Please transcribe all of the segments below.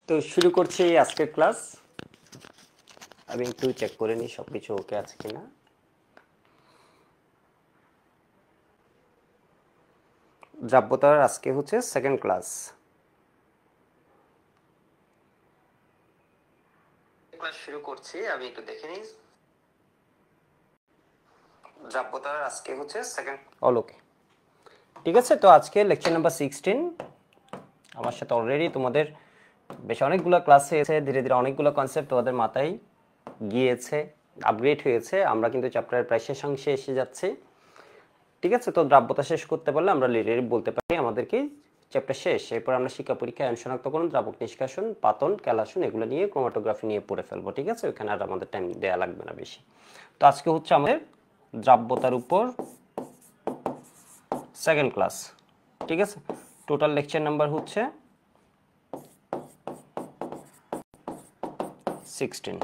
তো শুরু করছি আজকের ক্লাস। আমি একটু চেক করে নিই সবকিছু ওকে আছে কিনা। দ্রাব্যতার আজকে হচ্ছে সেকেন্ড ক্লাস। ক্লাস শুরু করছি, আমি একটু দেখে নিই। দ্রাব্যতার আজকে হচ্ছে সেকেন্ড অল ওকে, ঠিক আছে। তো আজকে লেকচার নাম্বার 16। আমার সাথে অলরেডি তোমাদের বেশ অনেকগুলো ক্লাস হয়েছে, ধীরে ধীরে অনেকগুলো কনসেপ্ট তোমাদের মাথায় গিয়েছে, আপগ্রেড হয়েছে। আমরা কিন্তু চ্যাপ্টারের প্রায় শেষ অংশে এসে যাচ্ছি, ঠিক আছে। তো দ্রাব্যতা শেষ করতে পারলে আমরা লিটারেলি বলতে পারি আমাদেরকে চ্যাপ্টার শেষ। এরপর আমরা শিক্ষা পরীক্ষা আয়ন শনাক্তকরণ, দ্রাবক নিষ্কাশন, পাতন, ক্যালাসন এগুলো নিয়ে ক্রোমাটোগ্রাফি নিয়ে পড়ে ফেলবো, ঠিক আছে। ওখানে আর আমাদের টাইম দেওয়া লাগবে না বেশি। তো আজকে হচ্ছে আমাদের দ্রাব্যতার উপর সেকেন্ড ক্লাস, ঠিক আছে। টোটাল লেকচার নাম্বার হচ্ছে 16,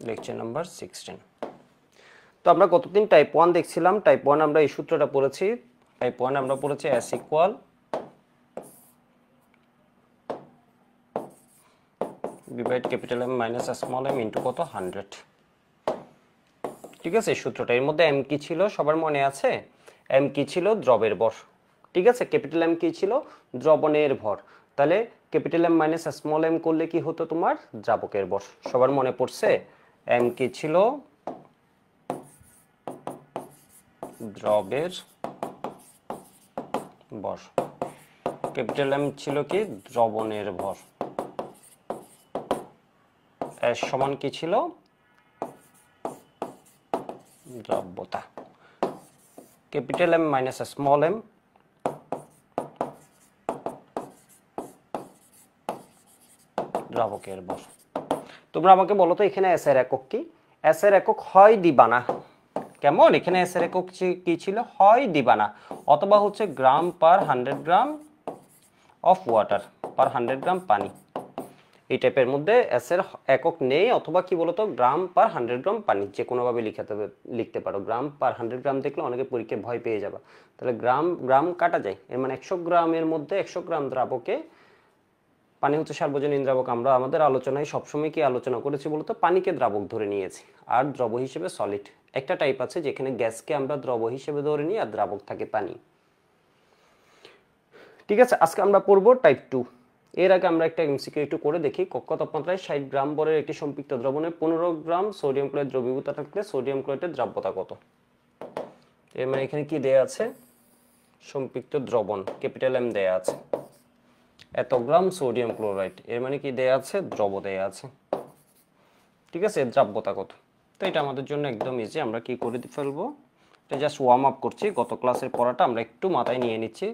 লেকচার নাম্বার 16। তো আমরা কতদিন টাইপ 1 দেখছিলাম। টাইপ 1 আমরা এই সূত্রটা পড়েছি। টাইপ 1 আমরা পড়েছি S equal divide capital M minus small m into কত 100, ঠিক আছে। এই সূত্রটা এর মধ্যে m কি ছিল সবার মনে আছে? m কি ছিল? দ্রবের ভর, ঠিক আছে। ক্যাপিটাল M কি ছিল? দ্রবণের ভর। তাহলে capital M minus small m করলে কি হতো? তোমার দ্রাবকের ভর। সবার মনে পড়ছে? m কি ছিল? দ্রবের ভর। ক্যাপিটাল M ছিল কি? দ্রবণের ভর। S সমান কি ছিল? দ্রাব্যতা। Capital M minus small m দ্রাবকের ভর। তোমরা আমাকে বলো তো এখানে এস এর একক কি? এস এর একক হয় দিবানা। কেমন? এখানে এস এর একক কি ছিল? হয় দিবানা, অথবা হচ্ছে গ্রাম পার 100 গ্রাম অফ ওয়াটার, পার 100 গ্রাম পানি। এই টাইপের মধ্যে এস এর একক নেই, অথবা কি বলতো গ্রাম পার 100 গ্রাম পানি, যে কোনোভাবে লিখতে পারো। গ্রাম পার 100 গ্রাম দেখলে অনেকে পরীক্ষায় ভয় পেয়ে যাবে। তাহলে গ্রাম গ্রাম কাটা যায়, এর মানে 100 গ্রামের মধ্যে 100 গ্রাম দ্রাবকে পানি হচ্ছে সার্বজনীন দ্রাবক। আমরা আমাদের আলোচনায় সবসময় কি আলোচনা করেছি বলতো? পানিকে দ্রাবক ধরে নিয়েছি, আর দ্রব হিসেবে সলিড। একটা টাইপ আছে যেখানে গ্যাসকে আমরা দ্রব হিসেবে ধরে নিই আর দ্রাবক থাকে পানি, ঠিক আছে। আজকে আমরা পড়বো টাইপ 2। এর আগে আমরা একটা এমসিকিউ একটু করে দেখি। কক্ষ তাপমাত্রায় 60 গ্রাম বরের একটি সম্পৃক্ত দ্রবণে 15 গ্রাম সোডিয়াম ক্লোরাইড দ্রবীভূত থাকলে সোডিয়াম ক্লোরাইডের দ্রাব্যতা কত? এর মানে এখানে কি দেয়া আছে? সম্পৃক্ত দ্রবণ ক্যাপিটাল M দেয়া আছে, এত গ্রাম সোডিয়াম ক্লোরাইড, এর মানে কি দেয়া আছে? দ্রব দেয়া আছে, ঠিক আছে। এর দ্রাব্যতা কত? তো এটা আমাদের জন্য একদম ইজি। আমরা কি করে ফেলবো? এটা জাস্ট ওয়ার্ম আপ করছি। গত ক্লাসের পড়াটা আমরা একটু মাথায় নিয়ে নিচ্ছি,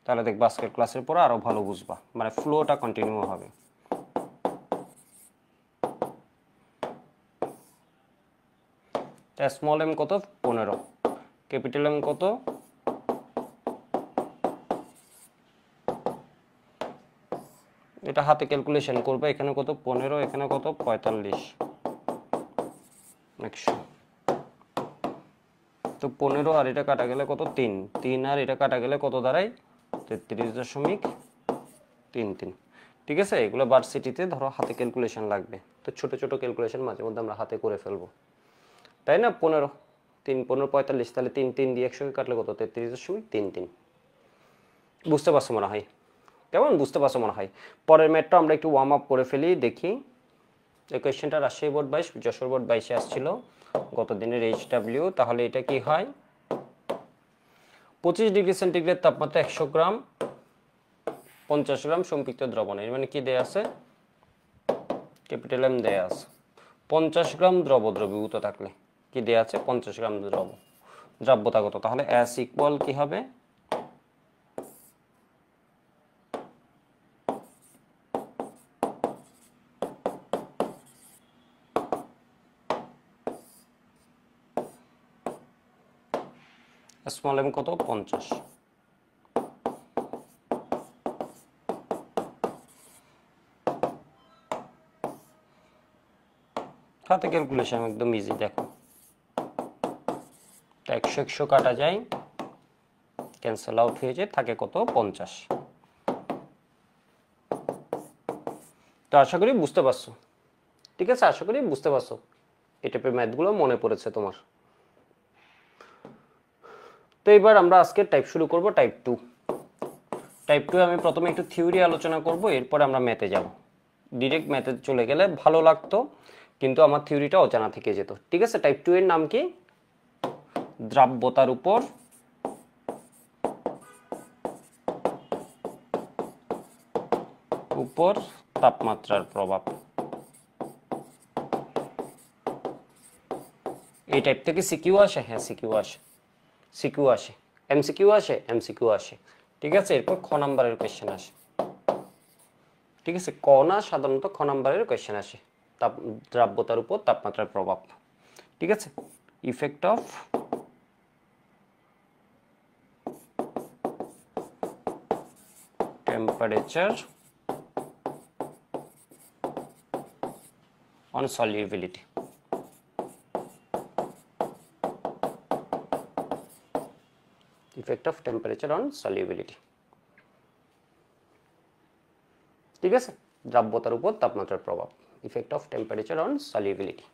তাহলে দেখবা আজকের ক্লাসের পরে আরো ভালো বুঝবা, মানে ফ্লোটা কন্টিনিউ হবে। স্মল m কত? 15। ক্যাপিটাল M কত? এটা হাতে ক্যালকুলেশন করবে। এখানে কত? 15, এখানে কত? 45, 100। তো 15 আর এটা কাটা গেলে কত? 3, 3 আর এটা কাটা গেলে কত দাঁড়ায়? 33.33, ঠিক আছে। এগুলো ভার্সিটিতে ধরো হাতে ক্যালকুলেশন লাগবে, তো ছোট ছোট ক্যালকুলেশন মাঝে মধ্যে আমরা হাতে করে ফেলবো, তাই না? 15, 3, 15, 45, তাহলে 3, 3 দিয়ে 100 কাটলে কত? 33.33। বুঝতে পারছো মনে হয়? কেমন বুঝতে পারছো মনে হয়? পরের ম্যাথটা আমরা একটু ওয়ার্ম আপ করে ফেলি, দেখি। এই কোয়েশ্চেনটা রাজশাহী বোর্ড 22, যশোর বোর্ড 22-এ আসছিল গত দিনের HW। তাহলে এটা কি হয়? 25 ডিগ্রি সেন্টিগ্রেড তাপমাত্রা 100 গ্রাম 50 গ্রাম সম্পৃক্ত দ্রবণ। এর মানে কি দেয়া আছে? ক্যাপিটাল M দেয়া আছে। 50 গ্রাম দ্রব দ্রবীভূত থাকলে কি দেয়া আছে? 50 গ্রাম দ্রব। দ্রাব্যতা কত? তাহলে S ইকুয়াল কি হবে? স্মল m কত? 50। হাতে ক্যালকুলেশন একদম ইজি, দেখো। 100 100 কাটা যায়, ক্যান্সেল আউট হয়ে যায়, থাকে কত? 50। তো আশা করি বুঝতে পারছো, ঠিক আছে, আশা করি বুঝতে পারছো এই টাইপের ম্যাথগুলো মনে পড়েছে তোমার। তো এবার আমরা আজকে টাইপ শুরু করব টাইপ 2। টাইপ 2 আমি প্রথমে একটু থিওরি আলোচনা করব, এরপর আমরা ম্যাথে যাব। ডিরেক্ট ম্যাথে চলে গেলে ভালো লাগতো, কিন্তু আমার থিওরিটা অজানা থেকে যেত। ঠিক আছে, টাইপ 2 এর নাম কি? দ্রাব্যতার উপর তাপমাত্রার প্রভাব। এই টাইপ থেকে সিকিউ আসে, হ্যাঁ সিকিউ আসে, সিকিউ আসে, এমসিকিউ আসে, এমসিকিউ আসে। ঠিক আছে, এরপর খ নাম্বারের কোয়েশ্চেন আসে। ঠিক আছে, ক না, সাধারণত খ নাম্বারের কোয়েশ্চেন আসে, দ্রাব্যতার উপর তাপমাত্রার প্রভাব। ঠিক আছে, effect of temperature on solubility. Effect of temperature on solubility. ঠিক আছে, দ্রাব্যতার উপর তাপমাত্রার প্রভাব, effect of temperature on solubility.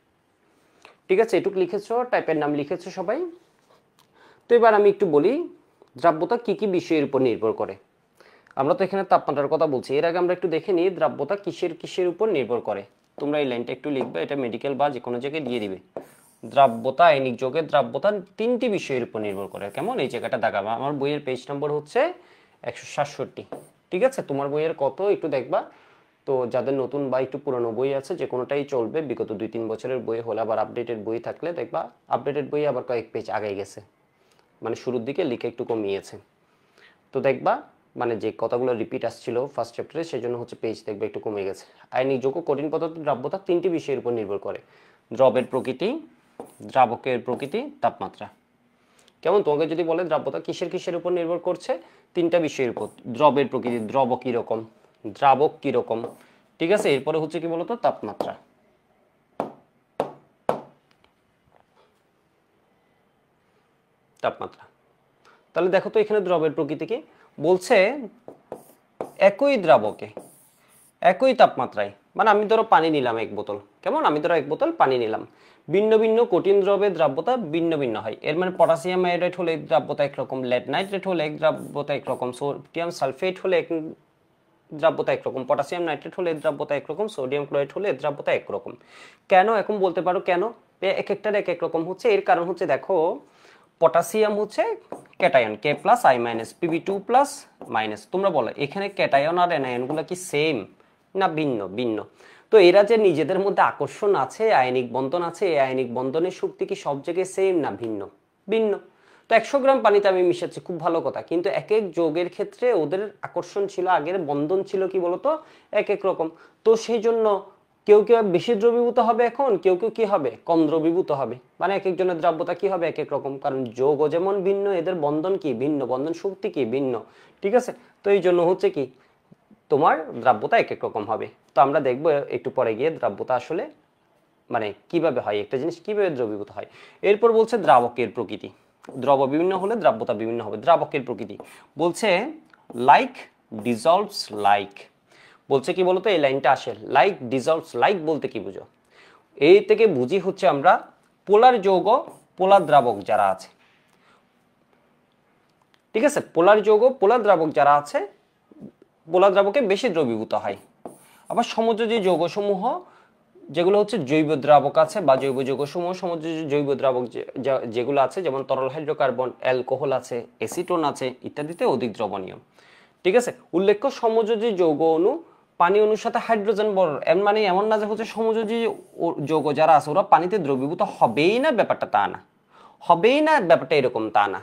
ঠিক আছে, এটুকু লিখেছো, টাইপের নাম লিখেছো সবাই। তো এবার আমি একটু বলি দ্রাব্যতা কি কি বিষয়ের উপর নির্ভর করে। আমরা তো এখানে তাপমাত্রার কথা বলছি, এর আগে আমরা একটু দেখে নিই দ্রাব্যতা কিসের কিসের উপর নির্ভর করে। তোমরা এই লাইনটা একটু লিখবে, এটা মেডিকেল বা যে কোনো জায়গায় দিয়ে দিবে। দ্রাব্যতা, আয়নিক যৌগের দ্রাব্যতা 3টি বিষয়ের উপর নির্ভর করে। কেমন? এই জায়গাটা দেখাবো। আমার বইয়ের পেজ নম্বর হচ্ছে 167। ঠিক আছে, তোমার বইয়ের কত একটু দেখবা। তো যাদের নতুন বা একটু পুরনো বই আছে, যে কোনোটাই চলবে, বিগত 2-3 বছরের বই হলে, আবার আপডেটেড বই থাকলে দেখবা আপডেটেড বই আবার কয়েক পেজ আগে গেছে, মানে শুরুর দিকে লিখে একটু কমিয়েছে। তো দেখবা মানে যে কথাগুলো রিপিট আসছিল ফার্স্ট চ্যাপ্টারে, সেই জন্য হচ্ছে পেজ দেখবে একটু কমে গেছে। আয়নিক যৌগ, কঠিন পদার্থ, দ্রাব্যতা 3টি বিষয়ের উপর নির্ভর করে। দ্রবের প্রকৃতি, দ্রাবকের প্রকৃতি, তাপমাত্রা। কেমন? তোমাকে যদি বলে দ্রাব্যতা কিসের কিসের উপর নির্ভর করছে, 3টা বিষয়ের উপর। দ্রবের প্রকৃতি, দ্রব কিরকম, দ্রাবক কিরকম। ঠিক আছে, এরপরে হচ্ছে কি বলতো, তাপমাত্রা। তাপমাত্রা। তাহলে দেখো তো এখানে দ্রবের প্রকৃতি কি বলছে, একই দ্রাবকে একই তাপমাত্রায়, মানে আমি ধরো পানি নিলাম 1 বোতল, কেমন, আমি ধরো 1 বোতল পানি নিলাম, ভিন্ন ভিন্ন কঠিন দ্রবের দ্রাব্যতা ভিন্ন ভিন্ন হয়। এর মানে পটাশিয়াম আয়োডাইড হলে দ্রাব্যতা একরকম, লেড নাইট্রেট হলে দ্রাব্যতা একরকম, সোডিয়াম সালফেট হলে দ্রাব্যতা একরকম, পটাশিয়াম নাইট্রেট হলে দ্রাব্যতা একরকম, সোডিয়াম ক্লোরাইড হলে দ্রাব্যতা একরকম। কেন? এখন বলতে পারো কেন এক একটার এক এক রকম হচ্ছে। এর কারণ হচ্ছে দেখো, পটাশিয়াম হচ্ছে cation, K plus I minus, Pb2 plus minus. তোমরা বলো এখানে ক্যাটায়ন আর অ্যানায়নগুলো কি সেম না ভিন্ন? ভিন্ন। তো এরা যে নিজেদের মধ্যে আকর্ষণ আছে, আয়নিক বন্ধন আছে, এই আয়নিক বন্ধনের শক্তি কি সব জায়গায় সেম না ভিন্ন? ভিন্ন। তো 100 গ্রাম পানিতে আমি মিশাচ্ছি, খুব ভালো কথা, কিন্তু এক এক যৌগের ক্ষেত্রে ওদের আকর্ষণ ছিল, আগের বন্ধন ছিল কি বলতো এক এক রকম। তো সেই জন্য কেউ কেউ বেশি দ্রবীভূত হবে, এখন কেউ কেউ কি হবে, কম দ্রবীভূত হবে। মানে এক একজনের দ্রাব্যতা কি হবে এক এক রকম, কারণ যৌগ যেমন ভিন্ন, এদের বন্ধন কি ভিন্ন, বন্ধন শক্তি কি ভিন্ন। ঠিক আছে, তো এই জন্য হচ্ছে কি তোমার দ্রাব্যতা এক এক রকম হবে। তো আমরা দেখবো একটু পরে গিয়ে দ্রাব্যতা আসলে মানে কিভাবে হয়, একটা জিনিস কিভাবে দ্রবীভূত হয়। এরপর বলছে দ্রাবকের প্রকৃতি। দ্রব বিভিন্ন হলে দ্রাব্যতা বিভিন্ন হবে। দ্রাবকের প্রকৃতি বলছে লাইক ডিজলভস লাইক। বলছে কি বলতো, এই লাইনটা আসে, লাইক ডিজলভস লাইক বলতে কি বুঝো? এই থেকে বুঝি হচ্ছে আমরা পোলার যৌগ, পোলার দ্রাবক যারা আছে, ঠিক আছে, পোলার যৌগ, পোলার দ্রাবক যারা আছে, পোলার দ্রাবকে বেশি দ্রবীভূত হয়। আবার সমযোজী যৌগসমূহ যেগুলো হচ্ছে জৈব দ্রাবক আছে বা জৈব যৌগসমূহ, সমযোজী জৈব দ্রাবক যেগুলো আছে, যেমন তরল হাইড্রোকার্বন, অ্যালকোহল আছে, এসিটোন আছে ইত্যাদিতে অধিক দ্রবণীয়। ঠিক আছে, উল্লেখ্য সমযোজী যৌগ অণু পানি অণুর সাথে হাইড্রোজেন বন্ড, এর মানে এমন না যে হচ্ছে সমযোজী যৌগ যারা আছে ওরা পানিতে দ্রবীভূত হবেই না, ব্যাপারটা তা না, হবেই না ব্যাপারটা এরকম তা না।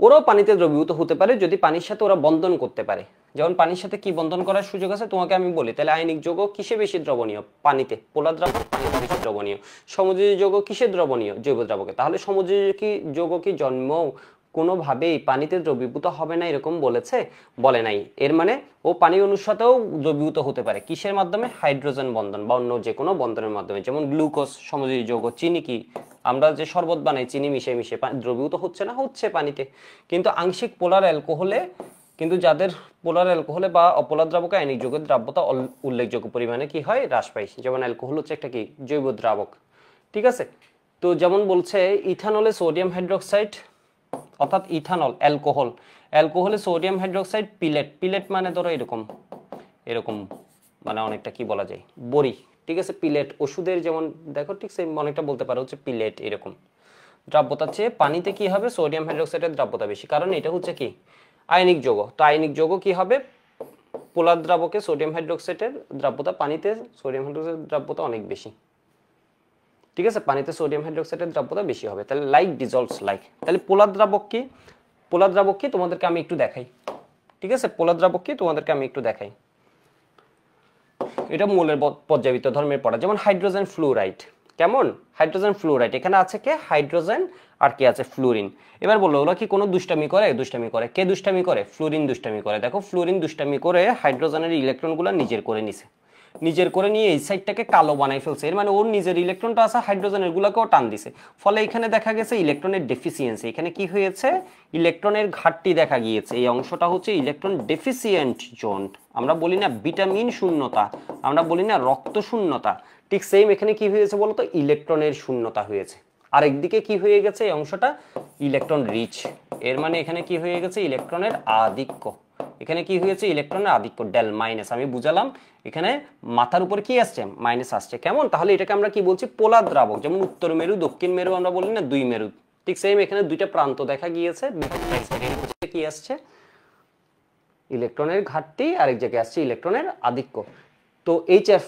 ওরাও পানিতে দ্রবীভূত হতে পারে যদি পানির সাথে ওরা বন্ধন করতে পারে। যেমন পানির সাথে কি বন্ধন করার সুযোগ আছে তোমাকে আমি বলি, তাহলে আয়নিক যৌগ কিসে বেশি দ্রবণীয়? পানিতে। পোলার দ্রাবক পানিতে বেশি দ্রবণীয়। সমযোজী যৌগ কিসে দ্রবণীয়? জৈব দ্রাবকে। তাহলে সমযোজী যৌগ কি জন্মও কোনোভাবেই পানিতে দ্রবীভূত হবে না এরকম বলেছে? বলে নাই। এর মানে ও পানি অণুর সাথেও দ্রবীভূত হতে পারে, কিসের মাধ্যমে? হাইড্রোজেন বন্ধন বা অন্য যে কোনো বন্ধনের মাধ্যমে। যেমন গ্লুকোজ সমযোজী যৌগ, চিনি কি আমরা যে শরবত বানাই চিনি মিশে মিশে দ্রবীভূত হচ্ছে না? হচ্ছে পানিতে। কিন্তু আংশিক পোলার অ্যালকোহলে কিন্তু যাদের পোলার অ্যালকোহলে বা অপোলার দ্রাবকে আয়নিক যৌগের দ্রাব্যতা উল্লেখযোগ্য পরিমাণে কি হয়, হ্রাস পায়। যেমন অ্যালকোহল হচ্ছে একটা কি জৈব দ্রাবক, ঠিক আছে। তো যেমন বলছে ইথানলে সোডিয়াম হাইড্রোক্সাইড, অর্থাৎ ইথানল অ্যালকোহল, অ্যালকোহলে সোডিয়াম হাইড্রোক্সাইড পিলেট, পিলেট মানে ধরো এরকম এরকম মানে অনেকটা কি বলা যায় বড়ি, ঠিক আছে। পিলেট ওষুধের যেমন দেখো ঠিক সেম অনেকটা বলতে পারো হচ্ছে পিলেট এরকম। দ্রাব্যতার চেয়ে পানিতে কি হবে, সোডিয়াম হাইড্রোক্সাইডের দ্রাব্যতা বেশি, কারণ এটা হচ্ছে কি আয়নিক যৌগ। তো আয়নিক যৌগ কি হবে, পোলার দ্রাবকে সোডিয়াম হাইড্রোক্সাইডের দ্রাব্যতা, পানিতে সোডিয়াম হাইড্রোক্সাইডের দ্রাব্যতা অনেক বেশি, ঠিক আছে। পানিতে সোডিয়াম হাইড্রোক্সাইডের দ্রাব্যতা বেশি হবে। তাহলে লাইক ডিজলভস লাইক। তাহলে পোলার দ্রাবক কি, পোলার দ্রাবক কি তোমাদেরকে আমি একটু দেখাই, ঠিক আছে। পোলার দ্রাবক কি তোমাদেরকে আমি একটু দেখাই, এটা মৌলের পর্যায়বৃত্ত ধর্মের পড়া। যেমন হাইড্রোজেন ফ্লুরাইড, কেমন হাইড্রোজেন ফ্লুরাইড, এখানে আছে কে হাইড্রোজেন আর কি আছে ফ্লুরিন। এবার বললো ওরা কি কোনো দুষ্টামি করে, দুষ্টামি করে। কে দুষ্টামি করে, ফ্লুরিন দুষ্টামি করে। দেখো ফ্লুরিন দুষ্টামি করে হাইড্রোজেনের ইলেকট্রনগুলো নিজের করে নিছে, নিজের করে নিয়ে এই সাইডটাকে কালো বানাই ফেলছে। এর মানে ওর নিজের ইলেকট্রনটা আছে হাইড্রোজেনের গুলাকেও টান দিছে, ফলে এখানে দেখা গেছে ইলেকট্রনের ডেফিসিয়েন্সি। এখানে কি হয়েছে, ইলেকট্রনের ঘাটতি দেখা গিয়েছে। এই অংশটা হচ্ছে ইলেকট্রন ডেফিসিয়েন্ট জোন। আমরা বলি না ভিটামিন শূন্যতা, আমরা বলি না রক্ত শূন্যতা, ঠিক সেম এখানে কি হয়েছে বলতো, ইলেকট্রনের শূন্যতা হয়েছে। আরেকদিকে কি হয়ে গেছে, এই অংশটা ইলেকট্রন রিচ। এর মানে এখানে কি হয়ে গেছে, ইলেকট্রনের আধিক্য। এখানে কি হয়েছে, ইলেকট্রনের আধিক্য, ডেল মাইনাস। আমি বুঝালাম এখানে মাথার উপরে কি আসছে, মাইনাস আসছে। কেমন, তাহলে এটাকে আমরা কি বলছি, পোলার দ্রাবক। যেমন উত্তর মেরু দক্ষিণ মেরু আমরা বলি না দুই মেরু, ঠিক সেম এখানে দুইটা প্রান্ত দেখা গিয়েছে, কি আসছে ইলেকট্রনের ঘাটতি, আরেক জায়গায় আসছে ইলেকট্রনের আধিক্য। তো এইচএফ,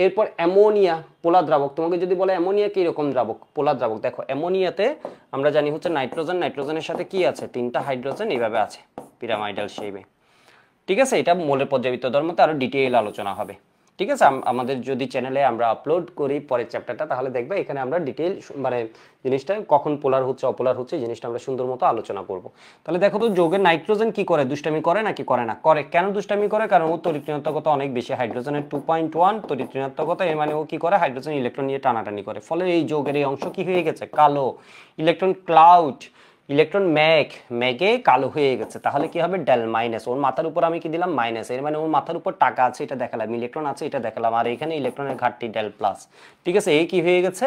এরপর অ্যামোনিয়া পোলার দ্রাবক। তোমাকে যদি বলে অ্যামোনিয়া কি রকম দ্রাবক, পোলার দ্রাবক, দেখো অ্যামোনিয়াতে আমরা জানি হচ্ছে নাইট্রোজেন, নাইট্রোজেনের সাথে কি আছে, তিনটা হাইড্রোজেন এইভাবে আছে পিরামাইডাল শেপে, ঠিক আছে। এটা মৌলের পর্যায়বৃত্ত ধর্মতে আরো ডিটেইল আলোচনা হবে, ঠিক আছে। আমাদের যদি চ্যানেলে আমরা আপলোড করি পরের চ্যাপ্টারটা, তাহলে দেখবে এখানে আমরা ডিটেইল মানে জিনিসটা কখন পোলার হচ্ছে অপোলার হচ্ছে জিনিসটা আমরা সুন্দর মতো আলোচনা করব। তাহলে দেখো তো যৌগের নাইট্রোজেন কি করে, দুষ্টামি করে নাকি করে না, করে। কেন দুষ্টামি করে, কারণ ও তড়িৎ ঋণাত্মকতা অনেক বেশি, হাইড্রোজেনের 2.1 তড়িৎ ঋণাত্মকতা। এর মানে ও কি করে, হাইড্রোজেন ইলেকট্রন নিয়ে টানাটানি করে, ফলে এই যৌগের এই অংশ কি হয়ে গেছে, কালো। ইলেকট্রন ক্লাউড, ইলেকট্রন ম্যাগ, ম্যাগে কালো হয়ে গেছে। তাহলে কি হবে, ডেল মাইনাস। ওর মাথার উপর আমি কি দিলাম, মাইনাস। এর মানে ওর মাথার উপর টাকা আছে এটা দেখালাম, ইলেকট্রন আছে এটা দেখালাম, আর এখানে ইলেকট্রনের ঘাটতি ডেল প্লাস, ঠিক আছে। এ কি হয়ে গেছে,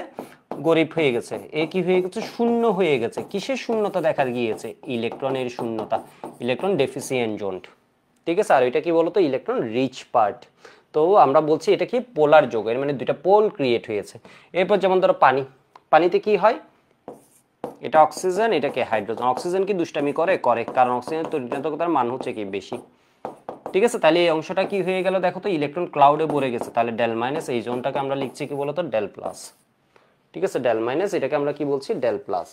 গরিব হয়ে গেছে। এ কি হয়ে গেছে, শূন্য হয়ে গেছে। কিসের শূন্যতা দেখা গিয়েছে, ইলেকট্রনের শূন্যতা, ইলেকট্রন ডেফিসিয়েন্ট জোন, ঠিক আছে। আর এটা কি বলতো, ইলেকট্রন রিচ পার্ট। তো আমরা বলছি এটা কি পোলার যৌগ, এর মানে দুইটা পোল ক্রিয়েট হয়েছে। এরপর যেমন ধরো পানি, পানিতে কি হয়, এটা অক্সিজেন, এটাকে হাইড্রোজেন। অক্সিজেন কি দুষ্টামি করে, করে, কারণ অক্সিজেনের তড়িৎ মান হচ্ছে কি বেশি, ঠিক আছে। তাহলে এই অংশটা কি হয়ে গেল, দেখো তো ইলেকট্রন ক্লাউডে ভরে গেছে, তাহলে ডেল মাইনাস। এই জোনটাকে আমরা লিখছি কি বলতো, ডেল প্লাস, ঠিক আছে। ডেল মাইনাস, এটাকে আমরা কি বলছি, ডেল প্লাস।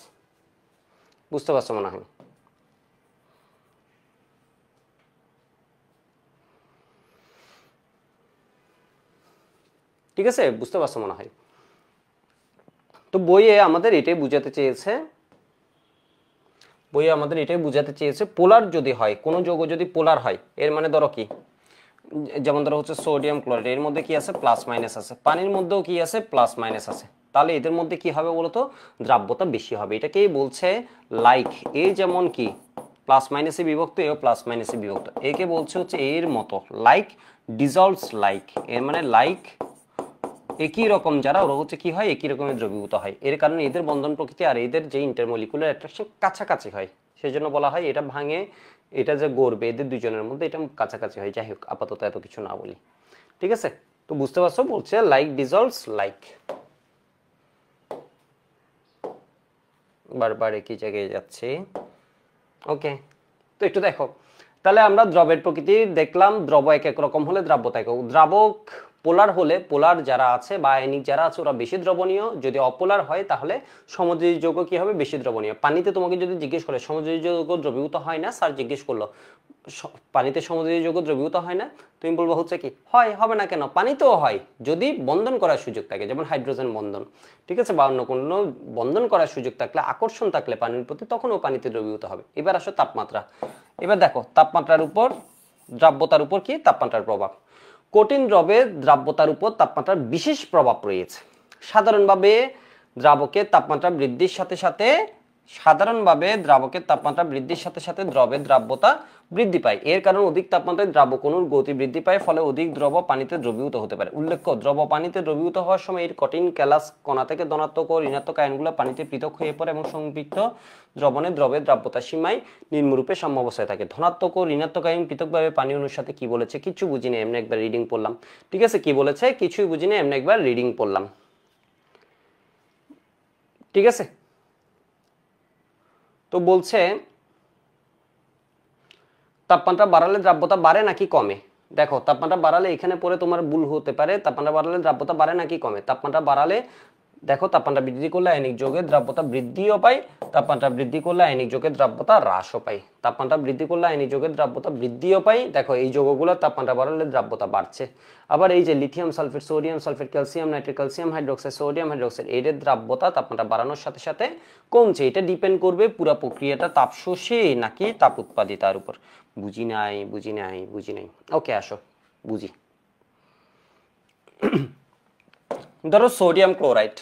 বুঝতে পারছো মনে হয়, ঠিক আছে, বুঝতে পারছো মনে হয়। তো বইয়ে আমাদের এটাই বুঝাতে চেয়েছে, বইয়ে আমাদের এটাই বুঝাতে চেয়েছে পোলার যদি হয়, কোনো যৌগ যদি পোলার হয়, এর মানে ধরো কি, যেমন ধরো হচ্ছে সোডিয়াম ক্লোরাইড, এর মধ্যে কি আছে, প্লাস মাইনাস আছে। পানির মধ্যেও কি আছে, প্লাস মাইনাস আছে। তাহলে এদের মধ্যে কি হবে বলতো, দ্রাব্যতা বেশি হবে। এটাকেই বলছে লাইক। এ যেমন কি প্লাস মাইনাসে বিভক্ত, এও প্লাস মাইনাসে বিভক্ত, একে বলছে হচ্ছে এর মতো, লাইক ডিজলভস লাইক। এর মানে লাইক একই রকম, যারা ওরা হচ্ছে কি হয়, একই রকমের দ্রবীভূত হয়। এর কারণে এদের বন্ধন প্রকৃতি আর এদের যে ইন্টারমলিকুলার অ্যাট্রাকশন কাছাকাছি হয়, সেজন্য বলা হয় এটা ভাঙে, এটা যে গড়বে এদের দুজনের মধ্যে এটা কাছাকাছি হয়। যাই হোক, আপাতত এত কিছু না বলি, ঠিক আছে। তো বুঝতে পারছো, বলছে লাইক ডিজলভস লাইক। বারবার একই জায়গায় যাচ্ছে, ওকে। তো একটু দেখো, তাহলে আমরা দ্রবের প্রকৃতি দেখলাম। দ্রব এক এক রকম হলে দ্রাব্যতা একক। দ্রাবক পোলার হলে, পোলার যারা আছে বা আয়নিক যারা আছে ওরা বেশি দ্রবণীয়। যদি অপোলার হয় তাহলে সমযোজী যৌগ কি হবে, বেশি দ্রবণীয়। পানিতে তোমাকে যদি জিজ্ঞেস করে সমযোজী যৌগ দ্রবীভূত হয় না, স্যার জিজ্ঞেস করলো পানিতে সমযোজী যৌগ দ্রবীভূত হয় না, তুমি বলবো হচ্ছে কি হয়, হবে না কেন, পানিতেও হয় যদি বন্ধন করার সুযোগ থাকে, যেমন হাইড্রোজেন বন্ধন, ঠিক আছে, বা অন্য কোনো বন্ধন করার সুযোগ থাকলে, আকর্ষণ থাকলে পানির প্রতি, তখনও পানিতে দ্রবীভূত হবে। এবার আসো তাপমাত্রা। এবার দেখো তাপমাত্রার উপর, দ্রাব্যতার উপর কি তাপমাত্রার প্রভাব। কঠিন দ্রবের দ্রাব্যতার উপর তাপমাত্রার বিশেষ প্রভাব রয়েছে। সাধারণভাবে দ্রাবকের তাপমাত্রা বৃদ্ধির সাথে সাথে সাধারণভাবে দ্রাবকের তাপমাত্রা বৃদ্ধির সাথে সাথে দ্রবের দ্রাব্যতা বৃদ্ধি পায়। এর কারণ অধিক তাপমাত্রায় দ্রাবক অণুর গতি বৃদ্ধি পায়, ফলে অধিক দ্রব পানিতে দ্রবীভূত হতে পারে। উল্লেখ্য, দ্রব পানিতে দ্রবীভূত হওয়ার সময় এর কঠিন ক্যালাস কণা থেকে ধনাত্মক ও ঋণাত্মক আয়নগুলো পানিতে পৃথক হয়ে পড়ে এবং সম্পৃক্ত দ্রবণে দ্রবের দ্রাব্যতা সীমায় নিম্নরূপে সাম্যাবস্থায় থাকে। ধনাত্মক ও ঋণাত্মক আয়ন পৃথকভাবে পানি অণুর সাথে কি বলেছে কিছু বুঝিনি, এমনি একবার রিডিং পড়লাম। ঠিক আছে, কি বলেছে কিছুই বুঝিনি, এমনি একবার রিডিং পড়লাম। ঠিক আছে, তো বলছে তাপমাত্রা বাড়ালে দ্রাব্যতা বাড়ে নাকি কমে। দেখো, তাপমাত্রা বাড়ালে এখানে পরে তোমার ভুল হতে পারে, তাপমাত্রা বাড়ালে দ্রাব্যতা বাড়ে নাকি কমে। তাপমাত্রা বাড়ালে দেখো, তাপমাত্রা বৃদ্ধি করলে আয়নিক যৌগের দ্রাব্যতা বৃদ্ধিও পায়, তাপমাত্রা বৃদ্ধি করলে আয়নিক যৌগের দ্রাব্যতা হ্রাসও পায়। তাপমাত্রা বৃদ্ধি করলে আয়নিক যৌগের দ্রাব্যতা বৃদ্ধিও পায়। দেখো, এই যৌগগুলোর তাপমাত্রা বাড়ালে দ্রাব্যতা বাড়ছে। আবার এই যে lithium sulphate, sodium sulphate, calcium nitrate, calcium hydroxide, sodium hydroxide, এদের দ্রাব্যতা তাপমাত্রা বাড়ানোর সাথে সাথে কমছে। এটা ডিপেন্ড করবে পুরো প্রক্রিয়াটা তাপ শোষে নাকি তাপ উৎপাদিতার উপর। বুঝি নাই। ওকে, আসো বুঝি। ধরো সোডিয়াম ক্লোরাইড,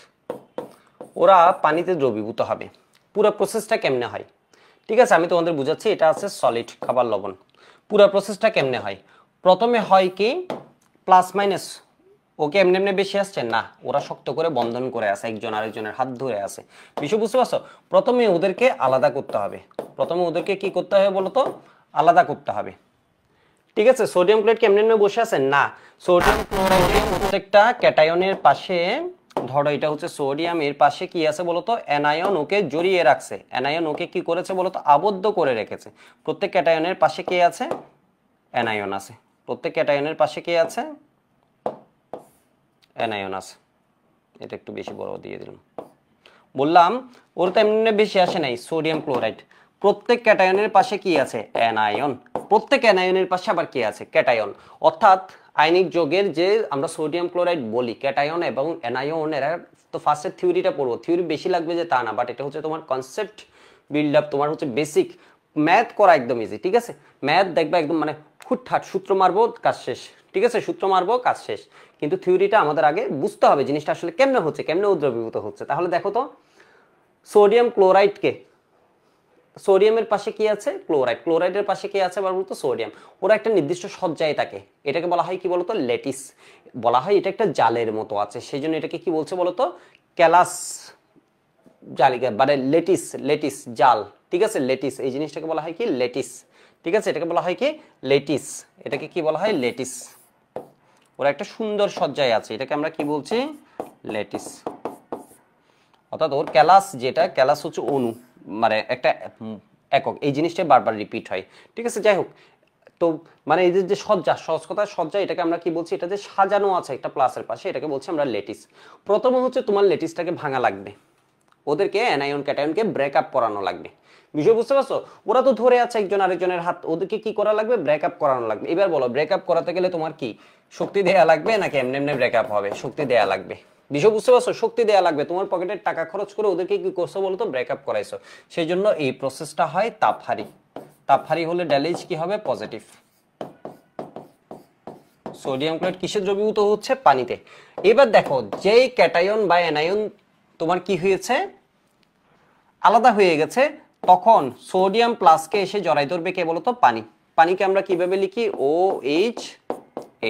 ওরা পানিতে দ্রবীভূত হবে। পুরো প্রসেসটা কেমনে হয়, ঠিক আছে, আমি তোমাদের বুঝাচ্ছি। এটা আছে সলিড খাবার লবণ। পুরো প্রসেসটা কেমনে হয়, প্রথমে হয় কি প্লাস মাইনাস, ওকে এমনি এমনি বেশি আসছে না, ওরা শক্ত করে বন্ধন করে আছে, একজন আরেকজনের হাত ধরে আছে। বিষয় বুঝতে পারছো? প্রথমে ওদেরকে আলাদা করতে হবে। প্রথমে ওদেরকে কি করতে হবে বলো তো, আলাদা করতে হবে। ঠিক আছে, সোডিয়াম ক্লোরাইড কেমনে এমনি বসে আছে না, সোডিয়াম ক্লোরাইডের প্রত্যেকটা ক্যাটায়নের পাশে, ধরো এটা হচ্ছে সোডিয়াম, এর পাশে কি আছে বলতো, অ্যানায়ন ওকে জড়িয়ে রাখছে। অ্যানায়ন ওকে কি করেছে বলতো, আবদ্ধ করে রেখেছে। প্রত্যেক ক্যাটায়নের পাশে কে আছে, অ্যানায়ন আছে। প্রত্যেক ক্যাটায়নের পাশে কে আছে, অ্যানায়ন আছে। এটা একটু বেশি বড় দিয়ে দিলাম। বললাম ওর তো এমনি বেশি আসে নাই সোডিয়াম ক্লোরাইড। প্রত্যেক ক্যাটায়নের পাশে কি আছে, অ্যানায়ন। প্রত্যেক অ্যানায়নের পাশে আবার কি আছে, ক্যাটায়ন। অর্থাৎ আয়নিক যৌগের যে আমরা সোডিয়াম ক্লোরাইড বলি, ক্যাটায়ন এবং অ্যানায়ন, এরা তো ফার্স্টের থিওরিটা পড়বো, থিওরি বেশি লাগবে যে তা না, বাট এটা হচ্ছে তোমার কনসেপ্ট বিল্ড আপ, তোমার হচ্ছে বেসিক। ম্যাথ করা একদম ইজি। ঠিক আছে, ম্যাথ দেখবা একদম মানে হুটহাট, সূত্র মারবো কাজ শেষ। ঠিক আছে, সূত্র মারবো কাজ শেষ, কিন্তু থিওরিটা আমাদের আগে বুঝতে হবে, জিনিসটা আসলে কেমনে হচ্ছে, কেমনে দ্রবীভূত হচ্ছে। তাহলে দেখো তো, সোডিয়াম ক্লোরাইডকে, সোডিয়ামের পাশে কি আছে, ক্লোরাইড। ক্লোরাইডের পাশে কি আছে আবার বলতো, সোডিয়াম। ওরা একটা নির্দিষ্ট সজ্জায় থাকে, এটাকে বলা হয় কি বলতো, লেটিস বলা হয়। এটা একটা জালের মতো আছে, সেই জন্য এটাকে কি বলছে বলতো, ক্যালাস জালিকা, মানে লেটিস, লেটিস জাল। ঠিক আছে, লেটিস, এই জিনিসটাকে বলা হয় কি, লেটিস। ঠিক আছে, এটাকে বলা হয় কি, লেটিস। এটাকে কি বলা হয়, লেটিস। ওরা একটা সুন্দর সজ্জায় আছে, এটাকে আমরা কি বলছি, লেটিস। অর্থাৎ ওর ক্যালাস, যেটা ক্যালাস হচ্ছে অণু, মানে একটা একক, এই জিনিসটা বারবার রিপিট হয়। ঠিক আছে, যাই হোক, তো মানে এই যে সজ্জা, সহজ কথা সজ্জা, এটাকে আমরা কি বলছি, এটা যে সাজানো আছে একটা প্লাসের পাশে, এটাকে বলছি আমরা লেটিস। প্রথমে হচ্ছে তোমার লেটিসটাকে ভাঙা লাগবে, ওদেরকে অ্যানায়ন ক্যাটায়নকে ব্রেকআপ করানো লাগবে। বিষয় বুঝতে পারছো? ওরা তো ধরে আছে একজন আরেকজনের হাত, ওদেরকে কি করা লাগবে, ব্রেকআপ করানো লাগবে। এবার বলো, ব্রেকআপ করাতে গেলে তোমার কি শক্তি দেয়া লাগবে নাকি এমনি এমনি ব্রেকআপ হবে, শক্তি দেয়া লাগবে। বিষয় বুঝতে পারছো? শক্তি দেয়া লাগবে। তোমার পকেটের টাকা খরচ করে ওদেরকে কি করছো বলতো, ব্রেকআপ করাইছো। সেই জন্য এই প্রসেসটা হয় তাপহারি। তাপহারি হলে ড্যালেজ কি হবে, পজিটিভ। সোডিয়াম ক্লোরাইড কিসে দ্রবীভূত হচ্ছে, পানিতে। এবার দেখো, যেই ক্যাটায়ন বা অ্যানায়ন তোমার কি হয়েছে, আলাদা হয়ে গেছে, তখন সোডিয়াম প্লাসকে এসে জড়াই ধরবে কে বলতো, পানি। পানিকে আমরা কিভাবে লিখি, ও এইচ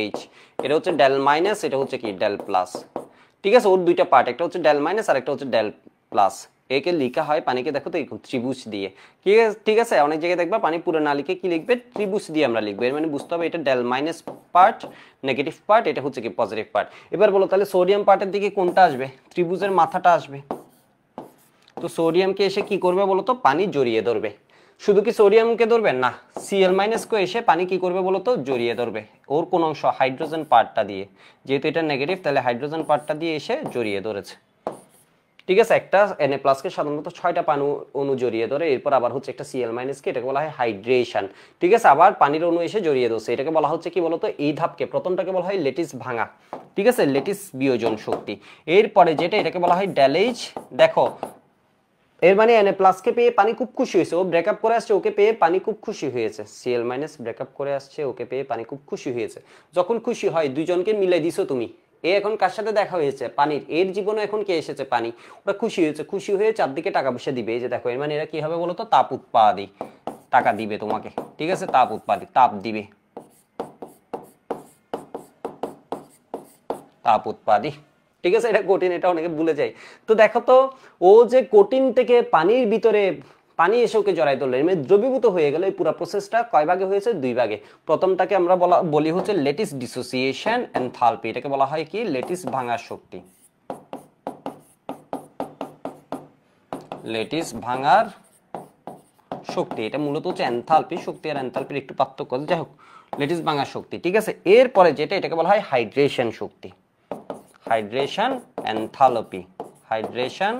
এইচ। এটা হচ্ছে ডেল মাইনাস, এটা হচ্ছে কি ডেল প্লাস। ঠিক আছে, ওর দুইটা পার্ট, একটা হচ্ছে ডেল মাইনাস আর একটা হচ্ছে ডেল প্লাস। একে লিখা হয় পানিকে, দেখো তো এরকম ত্রিভুজ দিয়ে। ঠিক আছে, অনেক জায়গায় দেখবা পানি পুরো না লিখে কি লিখবে, ত্রিভুজ দিয়ে আমরা লিখবো। এর মানে বুঝতে হবে এটা del minus part, negative part, এটা হচ্ছে কি পজিটিভ পার্ট। এবার বলো তাহলে সোডিয়াম পার্টের দিকে কোনটা আসবে, ত্রিভুজের মাথাটা আসবে। তো সোডিয়ামকে এসে কি করবে বলতো, পানি জড়িয়ে ধরবে। শুধু কি সোডিয়ামকে ধরবে না, Cl- কে এসে পানি কি করবে বলতো, জড়িয়ে ধরবে। ওর কোন অংশ, হাইড্রোজেন পার্টটা দিয়ে, যেহেতু এটা নেগেটিভ তাহলে হাইড্রোজেন পার্টটা দিয়ে এসে জড়িয়ে ধরেছে। ঠিক আছে, একটা Na+ কে সাধারণত 6টা পানি অণু জড়িয়ে ধরে, এরপর আবার হচ্ছে একটা Cl- কে, এটাকে বলা হয় হাইড্রেশন। ঠিক আছে, আবার পানির অণু এসে জড়িয়ে ধরছে, এটাকে বলা হচ্ছে কি বলতো, এই ধাপকে, প্রথমটাকে বলা হয় লেটিস ভাঙা। ঠিক আছে, লেটিস বিয়োজন শক্তি। এরপরে যেটা, এটাকে বলা হয় ড্যালেজ। দেখো, এর মানে Na+ কে পেয়ে পানি খুব খুশি হয়েছে, ও ব্রেকআপ করে আসছে, ওকে পেয়ে পানি খুব খুশি হয়েছে। Cl- ব্রেকআপ করে আসছে, ওকে পেয়ে পানি খুব খুশি হয়েছে। যখন খুশি হয়, দুইজনকে মিলাই দিছো তুমি, এ এখন কার সাথে দেখা হয়েছে? পানির। এর জীবনে এখন কে এসেছে? পানি। ওরা খুশি হয়েছে, খুশি হয়ে চারদিকে টাকা পয়সা দিবে। এই যে দেখো, এর মানে এরা কি হবে বলো তো? তাপ উৎপাদী। টাকা দিবে তোমাকে, ঠিক আছে? তাপ উৎপাদী, তাপ দিবে, তাপ উৎপাদী, ঠিক আছে? এটা কঠিন, এটা অনেকে ভুলে যায়। তো দেখো তো, ও যে কঠিন থেকে পানির ভিতরে পানি এসে ওকে জড়াই ধরলো, এর মানে দ্রবীভূত হয়ে গেল। এই পুরো প্রসেসটা কয় ভাগে হয়েছে? 2 ভাগে। প্রথমটাকে আমরা বলি হচ্ছে লেটিস ডিসোসিয়েশন এনথালপি। এটাকে বলা হয় কি? লেটিস ভাঙার শক্তি। লেটিস ভাঙার শক্তি, এটা মূলত হচ্ছে এনথালপি। শক্তি আর এনথালপির একটু পার্থক্য, যাই হোক, লেটিস ভাঙার শক্তি, ঠিক আছে? এরপরে যেটা, এটাকে বলা হয় হাইড্রেশন শক্তি। Hydration enthalpy, hydration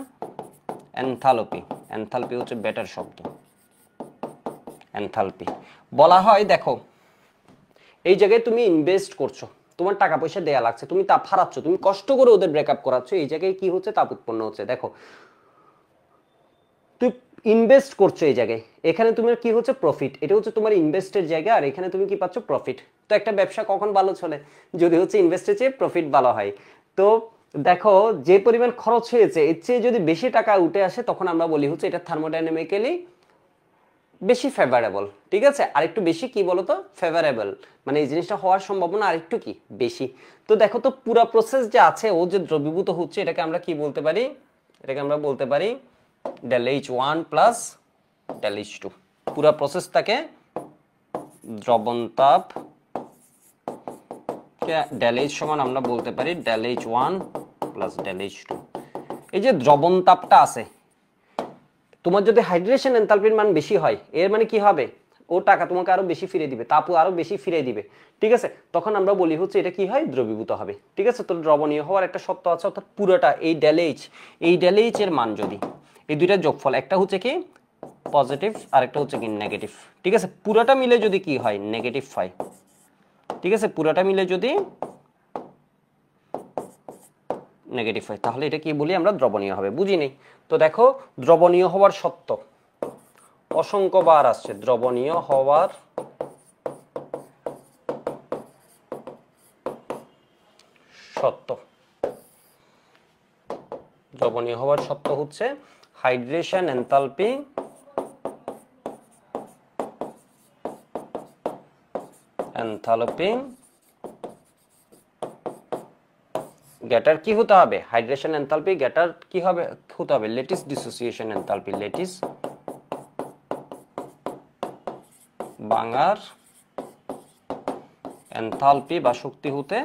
enthalpy. Enthalpy হচ্ছে বেটার শব্দ, এনথালপি। বলা হয় দেখো, এই জায়গায় তুমি ইনভেস্ট করছো, তোমার টাকা পয়সা দেয়া লাগছে, তুমি তাপ হারাচ্ছ, তুমি কষ্ট করে ওদের ব্রেকআপ করাচ্ছ, এই জায়গায় কি হচ্ছে? তাপ উৎপন্ন হচ্ছে। দেখো, তুই ইনভেস্ট করছো এই জায়গায়, এখানে তোমার কি হচ্ছে? প্রফিট। এটা হচ্ছে তোমার ইনভেস্টের জায়গা, আর এখানে তুমি কি পাচ্ছ? প্রফিট। তো একটা ব্যবসা কখন ভালো চলে? যদি হচ্ছে ইনভেস্টের চেয়ে প্রফিট ভালো হয়। তো দেখো, যে পরিমাণ খরচ হয়েছে এর চেয়ে যদি বেশি টাকা উঠে আসে, তখন আমরা বলি হচ্ছে এটা থার্মোডাইনামিক্যালি বেশি ফেভারেবল, ঠিক আছে? আরেকটু বেশি কি বলতো? ফেভারেবল, মানে এই জিনিসটা হওয়ার সম্ভাবনা আরেকটু কি বেশি। তো দেখো তো, পুরো প্রসেস যে আছে, ও যে দ্রবীভূত হচ্ছে, এটাকে আমরা কি বলতে পারি? এটাকে আমরা বলতে পারি del H1 plus del H2। পুরো প্রসেসটাকে দ্রবণ তাপ del H সমান আমরা বলতে পারি del H1 plus del H2। এই যে দ্রবণ তাপটা আছে, তোমার যদি হাইড্রেশন এনথালপির মান বেশি হয়, এর মানে কি হবে? ও টাকা তোমাকে আরো বেশি ফিরে দিবে, তাপও আরো বেশি ফিরে দিবে, ঠিক আছে? তখন আমরা বলি হচ্ছে এটা কি হয়? দ্রবীভূত হবে, ঠিক আছে? তো দ্রবণীয় হওয়ার একটা সত্য আছে, অর্থাৎ পুরোটা এই del H, এই del H এর মান যদি, এই দুইটার যোগফল, একটা হচ্ছে কি পজিটিভ আর একটা হচ্ছে কি নেগেটিভ, ঠিক আছে? পুরোটা মিলে যদি কি হয়? নেগেটিভ হয়, ঠিক আছে? পুরোটা মিলে যদি নেগেটিভ হয়, তাহলে এটা কি বলি আমরা? দ্রবণীয় হবে। বুঝি নেই? তো দেখো, দ্রবণীয় হওয়ার সত্য অসংখ্যবার আসছে, দ্রবণীয় হওয়ার সত্য। দ্রবণীয় হওয়ার সত্য হচ্ছে হাইড্রেশন এনথালপি গেটার কি হতে হবে? হাইড্রেশন এনথালপি গেটার কি হবে? হতে হবে লেটিস ডিসোসিয়েশন এনথালপি। লেটিস ভাঙার এনথালপি বা শক্তি হতে,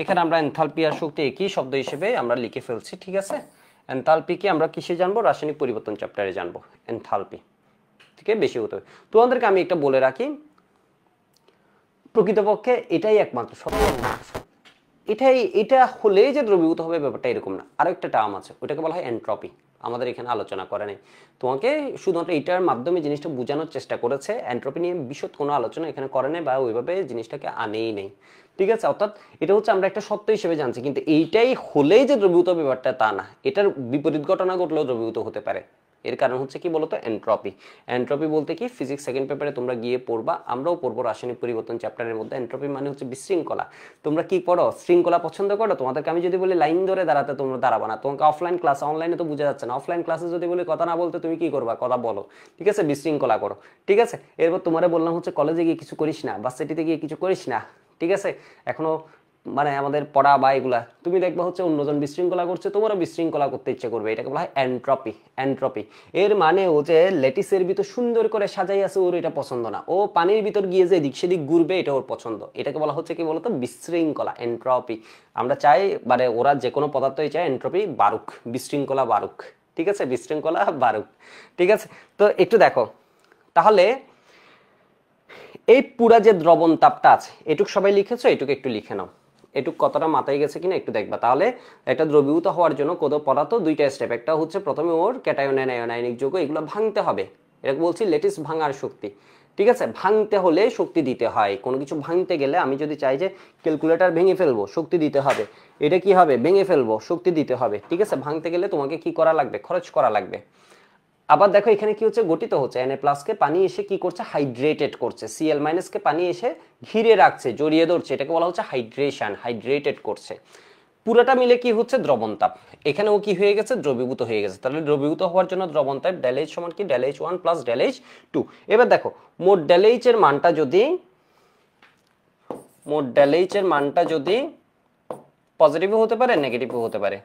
এখানে আমরা এনথালপি আর শক্তি একই শব্দ হিসেবে আমরা লিখে ফেলছি, ঠিক আছে? এনথালপিকে আমরা কিসে জানবো? রাসায়নিক পরিবর্তন চ্যাপ্টারে জানবো। এনথালপি থেকে বেশি হতে হবে। তোমাদেরকে আমি একটা বলে রাখি, প্রকৃতপক্ষে এটাই একমাত্র সত্য। এটা হলেই যে দ্রবীভূত হবে ব্যাপারটা এরকম না। আরো একটা টার্ম আছে, ওটাকে বলা হয় এন্ট্রপি। আমাদের এখানে আলোচনা করে নাই, তোমাকে শুধুমাত্র এটার মাধ্যমে জিনিসটা বোঝানোর চেষ্টা করেছে। এন্ট্রপি নিয়ে বিশদ কোনো আলোচনা এখানে করে নাই, বা ওইভাবে জিনিসটাকে আনেই নেই, ঠিক আছে? অর্থাৎ এটা হচ্ছে আমরা একটা সত্য হিসেবে জানছি, কিন্তু এইটাই হলেই যে দ্রবীভূত ব্যাপারটা তা না। এটার বিপরীত ঘটনা ঘটলেও দ্রবীভূত হতে পারে। এর কারণ হচ্ছে কি বলতো? এন্ট্রপি। এন্ট্রপি বলতে কি, ফিজিক্স সেকেন্ড পেপারে তোমরা গিয়ে পড়বা, আমরাও পড়বো রাসায়নিক পরিবর্তন চ্যাপ্টারের মধ্যে। এন্ট্রপি মানে হচ্ছে বিশৃঙ্খলা। তোমরা কি পড়ো? শৃঙ্খলা পছন্দ করো? তোমাদেরকে আমি যদি বলি লাইন ধরে দাঁড়াতে, তোমরা দাঁড়াবা না। তোমাকে অফলাইন ক্লাস, অনলাইনে তো বোঝা যাচ্ছে না, অফলাইন ক্লাসে যদি বলি কথা না বলতে, তুমি কি করবা? কথা বলো, ঠিক আছে? বিশৃঙ্খলা করো, ঠিক আছে? এরপর তোমারে বললাম হচ্ছে কলেজে গিয়ে কিছু করিস না, ভার্সিটিতে গিয়ে কিছু করিস না, ঠিক আছে? এখনো মানে আমাদের পড়া বা এগুলা তুমি দেখবা হচ্ছে অন্যজন বিশৃঙ্খলা করছে, তোমারও বিশৃঙ্খলা করতে ইচ্ছে করবে। এটাকে বলা হয় এন্ট্রপি। এন্ট্রপি এর মানে ও যে লেটিসের ভিতর সুন্দর করে সাজাই আছে, ওর এটা পছন্দ না। ও পানির ভিতর গিয়ে যে দিক সেদিক ঘুরবে, এটা ওর পছন্দ। এটাকে বলা হচ্ছে কি বলতো? বিশৃঙ্খলা, এন্ট্রপি। আমরা চাই, মানে ওরা যে কোনো পদার্থই চায় এন্ট্রপি বাড়ুক, বিশৃঙ্খলা বাড়ুক, ঠিক আছে? বিশৃঙ্খলা বাড়ুক, ঠিক আছে? তো একটু দেখো তাহলে, এই পুরা যে দ্রবণ তাপটা আছে, এটুক সবাই লিখেছো? এটুকু একটু লিখে নাও, এটুক কতটা মাথায় গেছে কিনা একটু দেখবা। তাহলে একটা দ্রবীভূত হওয়ার জন্য কত পদার্থ? দুইটা স্টেপ। একটা হচ্ছে প্রথমে ওর ক্যাটায়ন অ্যানায়ন আয়নিক যৌগ, এগুলো ভাঙতে হবে। এটাকে বলছি লেটিস ভাঙার শক্তি, ঠিক আছে? ভাঙতে হলে শক্তি দিতে হয়। কোনো কিছু ভাঙতে গেলে, আমি যদি চাই যে ক্যালকুলেটর ভেঙে ফেলবো, শক্তি দিতে হবে। এটা কি হবে? ভেঙে ফেলবো, শক্তি দিতে হবে, ঠিক আছে? ভাঙতে গেলে তোমাকে কি করা লাগবে? খরচ করা লাগবে। আবার দেখো এখানে কি হচ্ছে, গঠিত হচ্ছে, Na+ কে পানি এসে কি করছে, হাইড্রেটেড করছে, Cl- কে পানি এসে ঘিরে রাখছে, জড়িয়ে ধরছে, এটাকে বলা হচ্ছে হাইড্রেশন, হাইড্রেটেড করছে। পুরোটা মিলে কি হচ্ছে, দ্রবণ তাপ। এখানেও কি হয়ে গেছে, দ্রবীভূত হয়ে গেছে। তাহলে দ্রবীভূত হওয়ার জন্য দ্রবণ তাপ ΔH সমান কি, ΔH1 প্লাস ΔH2। এবার দেখো মোট ΔH এর মানটা যদি, মোট ΔH এর মানটা যদি পজিটিভও হতে পারে, নেগেটিভও হতে পারে,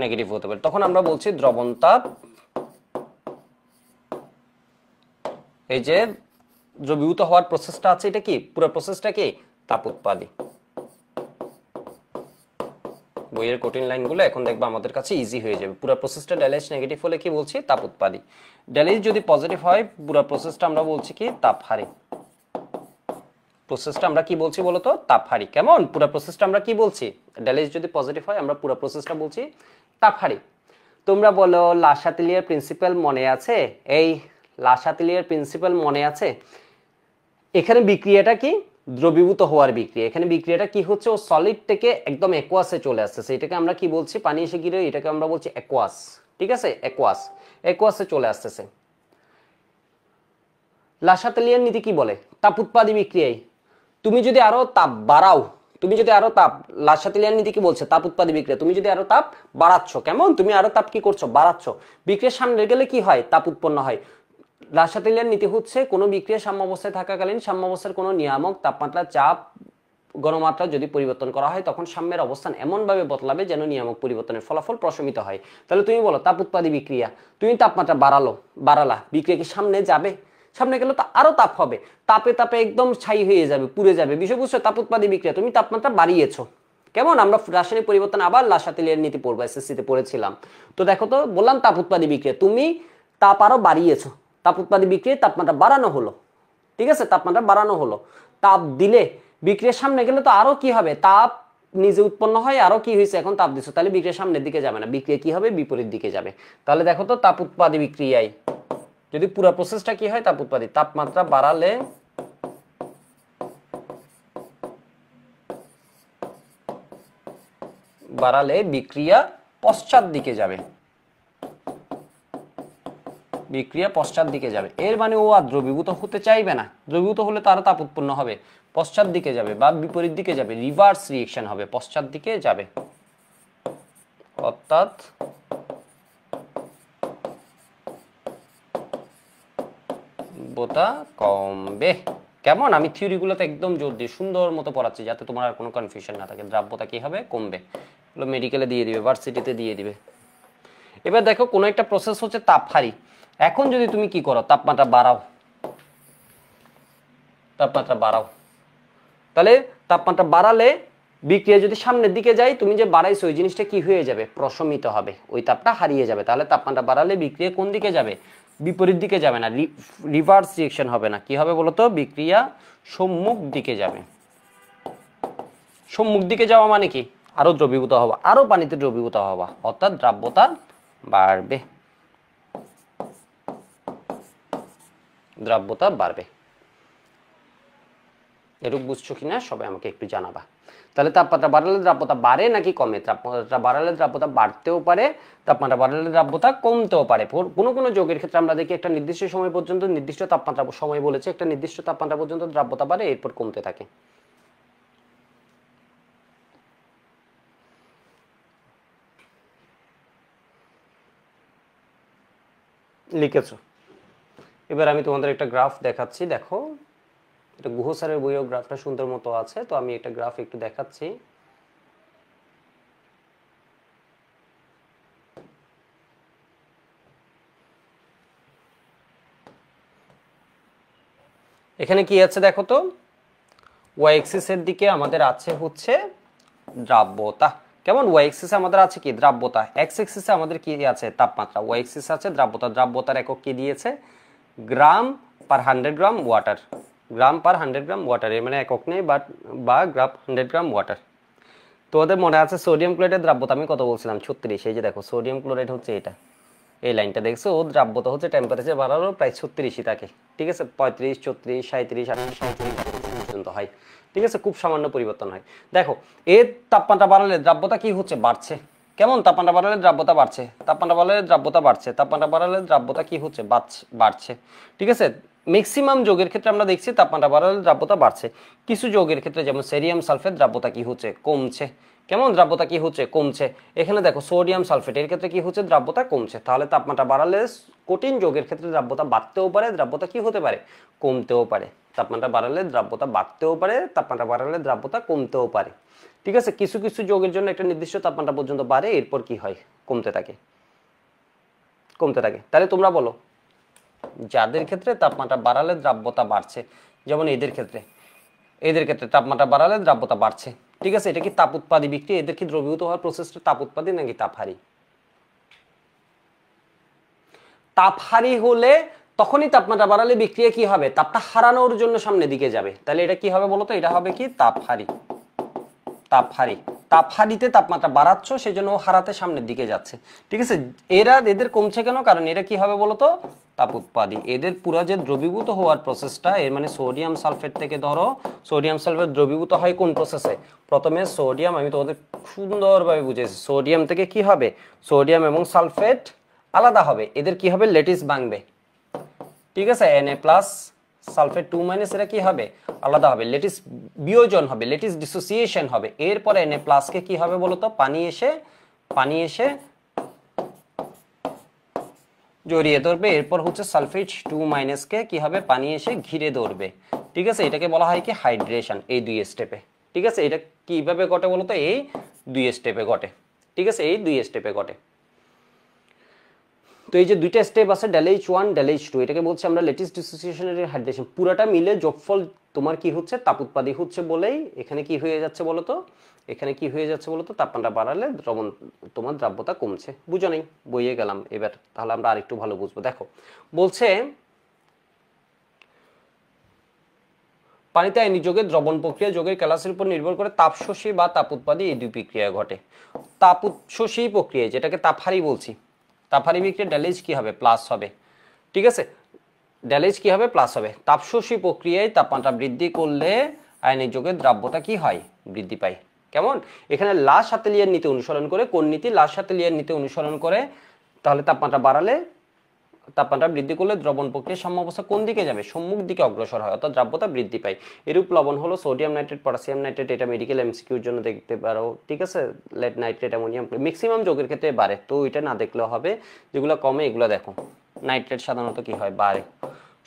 নেগেটিভ হতে পারে, তখন আমরা বলছি দ্রবণ তাপ। এই যে দ্রবীভূত হওয়ার প্রসেসটা আছে, এটা কি, পুরো প্রসেসটা কি, তাপ উৎপাদী। বইয়ের কঠিন লাইনগুলো এখন দেখবা আমাদের কাছে ইজি হয়ে যাবে। পুরো প্রসেসটা ΔH নেগেটিভ হলে কি বলছি, তাপ উৎপাদী। ΔH যদি পজিটিভ হয়, পুরো প্রসেসটা আমরা বলছি কি, তাপহারী। প্রসেসটা আমরা কি বলছি বলতো, তাপহারী। কেমন, পুরো প্রসেসটা আমরা কি বলছি, ΔH যদি পজিটিভ হয় আমরা পুরো প্রসেসটা বলছি তাপহারী। তোমরা বলো লাসাতিলিয়ার প্রিন্সিপাল মনে আছে? এই লাসাতিলিয়ার প্রিন্সিপাল মনে আছে? এখানে বিক্রিয়াটা কি, দ্রবীভূত হওয়ার বিক্রিয়া। এখানে বিক্রিয়াটা কি হচ্ছে, ও সলিড থেকে একদম অ্যাকোয়াসে চলে আসছে, এটাকে আমরা কি বলছি, পানি এসে গিয়ে এটাকে আমরা বলছি অ্যাকোয়াস। ঠিক আছে, অ্যাকোয়াস, অ্যাকোয়াসে চলে আসতেছে। লাসাতেলিয়ার নীতি কি বলে, তাপ উৎপাদী বিক্রিয়ায় তুমি যদি আরো তাপ বাড়াও, তুমি যদি আরো তাপ, লাসাতেলিয়ার নীতি কি বলছে, তাপ উৎপাদী বিক্রিয়া, তুমি যদি আরো তাপ বাড়াচ্ছ, কেমন, তুমি আরো তাপ কি করছো, বাড়াচ্ছ, বিক্রিয়ার সামনে গেলে কি হয়, তাপ উৎপন্ন হয়। লাসাতেলিয়ার নীতি হচ্ছে কোনো বিক্রিয়া সাম্য অবস্থায় থাকাকালীন সাম্য অবস্থার কোনো নিয়ামক তাপমাত্রা, চাপ, গণমাত্রা যদি পরিবর্তন করা হয়, তখন সাম্যের অবস্থান এমনভাবে বদলাবে যেন নিয়ামক পরিবর্তনের ফলাফল প্রশমিত হয়। তাহলে তুমি বলো তাপ উৎপাদী বিক্রিয়া, তুমি তাপমাত্রা বাড়ালা, বিক্রিয়া কি সামনে যাবে, সামনে গেলে তো আরো তাপ হবে, তাপে তাপে একদম ছাই হয়ে যাবে, পুড়ে যাবে, বিষয় বুঝছো, তাপ উৎপাদী বিক্রিয়া, তুমি তাপমাত্রা বাড়িয়েছো। কেমন, আমরা রাসায়নিক পরিবর্তন আবার লাসাতেলিয়ার নীতি পড়বো, এসএসসিতে পড়েছিলাম। তো দেখো তো, বললাম তাপ উৎপাদী বিক্রিয়া, তুমি তাপ আরো বাড়িয়েছো, তাপ উৎপাদী বিক্রিয়ায় তাপমাত্রা বাড়ানো হলো। ঠিক আছে, তাপমাত্রা বাড়ানো হলো, তাপ দিলে বিক্রিয়ার সামনে গেলে তো আরো কি হবে, তাপ নিজে উৎপন্ন হয়, আরো কি হয়েছে, এখন তাপ দিচ্ছ, তাহলে বিক্রিয়া সামনের দিকে যাবে না, বিক্রিয়া কি হবে, বিপরীত দিকে যাবে। তাহলে দেখো তো, তাপ উৎপাদী বিক্রিয়ায় যদি পুরো প্রসেসটা কি হয়, তাপ উৎপাদী, তাপমাত্রা বাড়ালে বিক্রিয়া পশ্চাৎ দিকে যাবে, বিক্রিয়া পশ্চাৎ দিকে যাবে। এর মানে ও আর দ্রবীভূত হতে চাইবে না, দ্রবীভূত হলে তার তাপ উৎপন্ন হবে, পশ্চাৎ দিকে যাবে বা বিপরীত দিকে যাবে, রিভার্স রিঅ্যাকশন হবে, পশ্চাৎ দিকে যাবে, অর্থাৎ বোতা কমবে। কেমন, আমি থিওরিগুলোতে একদম জোর দিয়ে সুন্দর মতো পড়াচ্ছি যাতে তোমার আর কোনো কনফিউশন না থাকে। দ্রাব্যতা কি হবে, কমবে, এগুলো মেডিকেলে দিয়ে দিবে, ভার্সিটিতে দিয়ে দিবে। এবার দেখো কোনো একটা প্রসেস হচ্ছে তাপহারী, এখন যদি তুমি কি করো, তাপমাত্রা বাড়াও, তাপমাত্রা বাড়াও, তাহলে তাপমাত্রা বাড়ালে বিক্রিয়া যদি সামনের দিকে যায়, তুমি যে বাড়াইছো ওই জিনিসটা কি হয়ে যাবে, প্রশমিত হবে, ওই তাপটা হারিয়ে যাবে। তাহলে তাপমাত্রা বাড়ালে বিক্রিয়া কোন দিকে যাবে, বিপরীত দিকে যাবে না, রিভার্স রিঅ্যাকশন হবে না, কি হবে বলতো, বিক্রিয়া সম্মুখ দিকে যাবে। সম্মুখ দিকে যাওয়া মানে কি, আরো দ্রবীভূত হওয়া, আরো পানিতে দ্রবীভূত হওয়া, অর্থাৎ দ্রাব্যতা বাড়বে, দ্রাব্যতা বাড়বে। এরূপ বুঝছো কিনা সবাই আমাকে একটু জানাবা। তাহলে তাপমাত্রা বাড়ালে দ্রাব্যতা বাড়ে নাকি কমে, তাপমাত্রা বাড়ালে দ্রাব্যতা বাড়তেও পারে, তাপমাত্রা বাড়ালে দ্রাব্যতা কমতেও পারে। কোনো কোনো যৌগের ক্ষেত্রে আমরা দেখি একটা নির্দিষ্ট সময় পর্যন্ত, নির্দিষ্ট তাপমাত্রা সময় বলেছে, একটা নির্দিষ্ট তাপমাত্রা পর্যন্ত দ্রাব্যতা বাড়ে, এরপর কমতে থাকে। লিখেছো, এবার আমি তোমাদের একটা গ্রাফ দেখাচ্ছি, দেখো এটা গুহ স্যারের বইয়েও গ্রাফটা সুন্দর মতো আছে, তো আমি একটা গ্রাফ একটু দেখাচ্ছি। এখানে কি আছে দেখো তো, ওয়াই এক্সিসের দিকে আমাদের আছে হচ্ছে দ্রাব্যতা। কেমন, ওয়াই এক্সিসে আমাদের আছে কি, দ্রাব্যতা, এক্স এক্সিসে আমাদের কি আছে, তাপমাত্রা, ওয়াই এক্সিসে আছে দ্রাব্যতা। দ্রাব্যতার একক কি দিয়েছে, গ্রাম পার 100 গ্রাম ওয়াটার, গ্রাম পার 100 গ্রাম ওয়াটার, এর মানে একক নেই, বা গ্রাম 100 গ্রাম ওয়াটার। তোমাদের মনে আছে সোডিয়াম ক্লোরাইডের দ্রাব্যতা আমি কত বলছিলাম, 36। এই যে দেখো সোডিয়াম ক্লোরাইড হচ্ছে এটা, এই লাইনটা দেখছো, ও দ্রাব্যতা হচ্ছে টেম্পারেচার বাড়ারও প্রায় 36ই থাকে। ঠিক আছে, 35, 34, 37, 38 পর্যন্ত হয়। ঠিক আছে, খুব সামান্য পরিবর্তন হয়। দেখো এর তাপমাত্রা বাড়ালে দ্রাব্যতা কি হচ্ছে, বাড়ছে। কেমন? তাপমাত্রা বাড়ালে দ্রাব্যতা বাড়ছে, তাপমাত্রা বাড়ালে দ্রাব্যতা বাড়ছে, তাপমাত্রা বাড়ালে দ্রাব্যতা কি হচ্ছে? বাড়ছে। ঠিক আছে, ম্যাক্সিমাম যৌগের ক্ষেত্রে আমরা দেখছি তাপমাত্রা বাড়ালে দ্রাব্যতা বাড়ছে। কিছু যৌগের ক্ষেত্রে যেমন সোডিয়াম সালফেট দ্রাব্যতা কি হচ্ছে? কমছে। কেমন? দ্রাব্যতা কি হচ্ছে? কমছে। এখানে দেখো সোডিয়াম সালফেট এর ক্ষেত্রে কি হচ্ছে? দ্রাব্যতা কমছে। তাহলে তাপমাত্রা বাড়ালে কঠিন যৌগের ক্ষেত্রে দ্রাব্যতা বাড়তেও পারে, দ্রাব্যতা কি হতে পারে? কমতেও পারে। তাপমাত্রা বাড়ালে দ্রাব্যতা বাড়তেও পারে, তাপমাত্রা বাড়ালে দ্রাব্যতা কমতেও পারে। ঠিক আছে, কিছু কিছু যৌগের জন্য একটা নির্দিষ্ট তাপমাত্রা পর্যন্ত বাড়ে, এরপর কি হয়? কমতে থাকে, কমতে থাকে। তাহলে তোমরা বলো যাদের ক্ষেত্রে তাপমাত্রা বাড়ালে দ্রাব্যতা বাড়ছে, যেমন এদের ক্ষেত্রে তাপমাত্রা বাড়ালে দ্রাব্যতা বাড়ছে। ঠিক আছে, এটা কি তাপ উৎপাদী বিক্রিয়া? এদের কি দ্রবীভূত হওয়ার প্রসেসটা তাপ উৎপাদী নাকি তাপহারী? তাপহারী হলে তখনই তাপমাত্রা বাড়ালে বিক্রিয়া কি হবে? তাপটা হারানোর জন্য সামনের দিকে যাবে। তাহলে এটা কি হবে বলতো? এটা হবে কি? তাপহারী। তাপহারীতে তাপমাত্রা বাড়াচ্ছ, সেজন্য ও হারাতে সামনের দিকে যাচ্ছে। ঠিক আছে, এদের কমছে কেন? কারণ এরা কি হবে বলতো? তাপ উৎপাদী। এদের পুরো যে দ্রবীভূত হওয়ার প্রসেসটা, এর মানে সোডিয়াম সালফেট থেকে ধরো, সোডিয়াম সালফেট দ্রবীভূত হয় কোন প্রসেসে? প্রথমে সোডিয়াম, আমি তোমাদের সুন্দরভাবে বুঝেছি, সোডিয়াম থেকে কি হবে? সোডিয়াম এবং সালফেট আলাদা হবে, এদের কি হবে? ল্যাটিস ভাঙবে। ঠিক আছে, Na প্লাস সালফেট 2 মাইনাস এরা কি হবে? আলাদা হবে, ল্যাটিস বিয়োজন হবে, ল্যাটিস ডিসোসিয়েশন হবে। এরপরে Na প্লাস কে কি হবে বলতো? পানি এসে জড়িয়ে ধরবে। এরপর হচ্ছে সালফেট 2 মাইনাস কে কি হবে? পানি এসে ঘিরে ধরবে। ঠিক আছে, এটাকে বলা হয় কি? হাইড্রেশন। এই দুই স্টেপে। ঠিক আছে, এটা কিভাবে ঘটে বলতো? এই দুই স্টেপে ঘটে। ঠিক আছে, এই দুই স্টেপে ঘটে। তো এই যে দুইটা স্টেপ আছে, ΔH1 ΔH2, এটাকে বলছি আমরা ল্যাটিস ডিসোসিয়েশনের হাইড্রেশন। পুরোটা মিলে যোগফল তোমার কি হচ্ছে? তাপ উৎপাদী হচ্ছে বলেই এখানে কি হয়ে যাচ্ছে বলতো? এখানে কি হয়ে যাচ্ছে বলতো? তাপমাত্রা বাড়ালে তোমার দ্রাব্যতা কমছে। বুঝো নেই? বইয়ে গেলাম এবার, তাহলে আমরা আরেকটু ভালো বুঝবো। দেখো বলছে পানিতে আয়নিক যৌগের দ্রবণ প্রক্রিয়া যৌগের ক্যালাসের উপর নির্ভর করে তাপ শোষী বা তাপ উৎপাদী এই দুই প্রক্রিয়া ঘটে। তাপ শোষী প্রক্রিয়া, যেটাকে তাপহারী বলছি, তাপহারী বিক্রিয়া ΔH কি হবে? প্লাস হবে। ঠিক আছে, ΔH কি হবে? প্লাস হবে। তাপশোষী প্রক্রিয়ায় তাপমাত্রা বৃদ্ধি করলে আয়নিক যৌগের দ্রাব্যতা কি হয়? বৃদ্ধি পায়। কেমন? এখানে লা শাতেলিয়ার নীতি অনুসরণ করে, কোন নীতি? লা শাতেলিয়ার নীতি অনুসরণ করে। তাহলে তাপমাত্রা বাড়ালে, তাপমাত্রা বৃদ্ধি করলে দ্রবণ প্রক্রিয়ার সাম্যাবস্থা কোন দিকে যাবে? সম্মুখ দিকে অগ্রসর হয়, অর্থাৎ দ্রাব্যতা বৃদ্ধি পায়। এরূপ লবণ হলো সোডিয়াম নাইট্রেট, পটাশিয়াম নাইট্রেট, এটা মেডিকেল এমসিকিউর জন্য দেখতে পারো। ঠিক আছে, লেড নাইট্রেট, অ্যামোনিয়াম, ম্যাক্সিমাম যৌগের ক্ষেত্রে বাড়ে, তো এটা না দেখলেও হবে। যেগুলো কমে এগুলো দেখো। নাইট্রেট সাধারণত কি হয়? বাড়ে,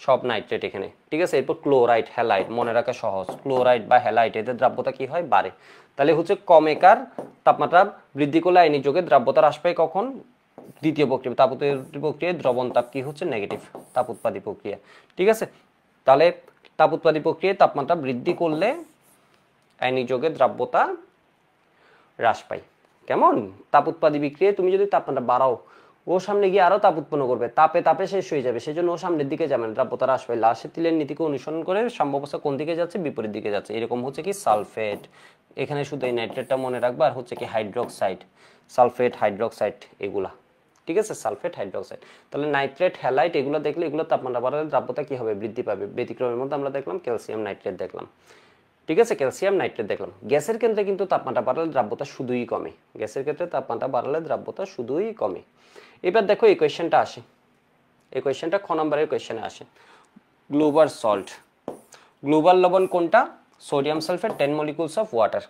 সব নাইট্রেট এখানে। ঠিক আছে, এরপর ক্লোরাইড, হ্যালাইড, মনে রাখা সহজ। ক্লোরাইড বা হ্যালাইড এদের দ্রাব্যতা কি হয়? বাড়ে। তাহলে হচ্ছে কমেকার তাপমাত্রা বৃদ্ধি করলে আয়নিক যৌগের দ্রাব্যতা হ্রাস পায় কখন? দ্বিতীয় প্রক্রিয়া, তাপ উৎপাদী প্রক্রিয়ায় দ্রবণ তাপ কি হচ্ছে? নেগেটিভ, তাপ উৎপাদী প্রক্রিয়া। ঠিক আছে, তাহলে তাপ উৎপাদী প্রক্রিয়ায় তাপমাত্রা বৃদ্ধি করলে আয়নিক যৌগের দ্রাব্যতা হ্রাস পায়। কেমন? তাপ উৎপাদী বিক্রিয়ায় তুমি যদি তাপমাত্রা বাড়াও, ও সামনে গিয়ে আরো তাপ উৎপন্ন করবে, তাপে তাপে শেষ হয়ে যাবে, সেজন্য ও সামনের দিকে যাবে না, দ্রাব্যতা হ্রাস পায়। লা শাতেলিয়ার নীতিকে অনুসরণ করে সাম্যাবস্থা কোন দিকে যাচ্ছে? বিপরীত দিকে যাচ্ছে। এরকম হচ্ছে কি? সালফেট, এখানে শুধু এই নাইট্রেটটা মনে রাখবা, আর হচ্ছে কি? হাইড্রোক্সাইড, সালফেট, হাইড্রোক্সাইড এগুলা। ঠিক আছে, সালফেট, হাইড্রোক্সাইড। তাহলে নাইট্রেট, হ্যালাইট এগুলো দেখলে এগুলো তাপমাত্রা বাড়ালে দ্রাব্যতা কি হবে? বৃদ্ধি পাবে। ব্যতিক্রমের মধ্যে আমরা দেখলাম ক্যালসিয়াম নাইট্রেট দেখলাম। ঠিক আছে, ক্যালসিয়াম নাইট্রেট দেখলাম। গ্যাসের ক্ষেত্রে কিন্তু তাপমাত্রা বাড়ালে দ্রাব্যতা শুধুই কমে। গ্যাসের ক্ষেত্রে তাপমাত্রা বাড়ালে দ্রাব্যতা শুধুই কমে। এবার দেখো এই কোয়েশ্চেনটা আসে, এই কোয়েশ্চেনটা খ নম্বরের কোয়েশ্চেনে আসে। গ্লোবাল সল্ট, গ্লোবাল লবণ কোনটা? Sodium sulphate 10 molecules of water.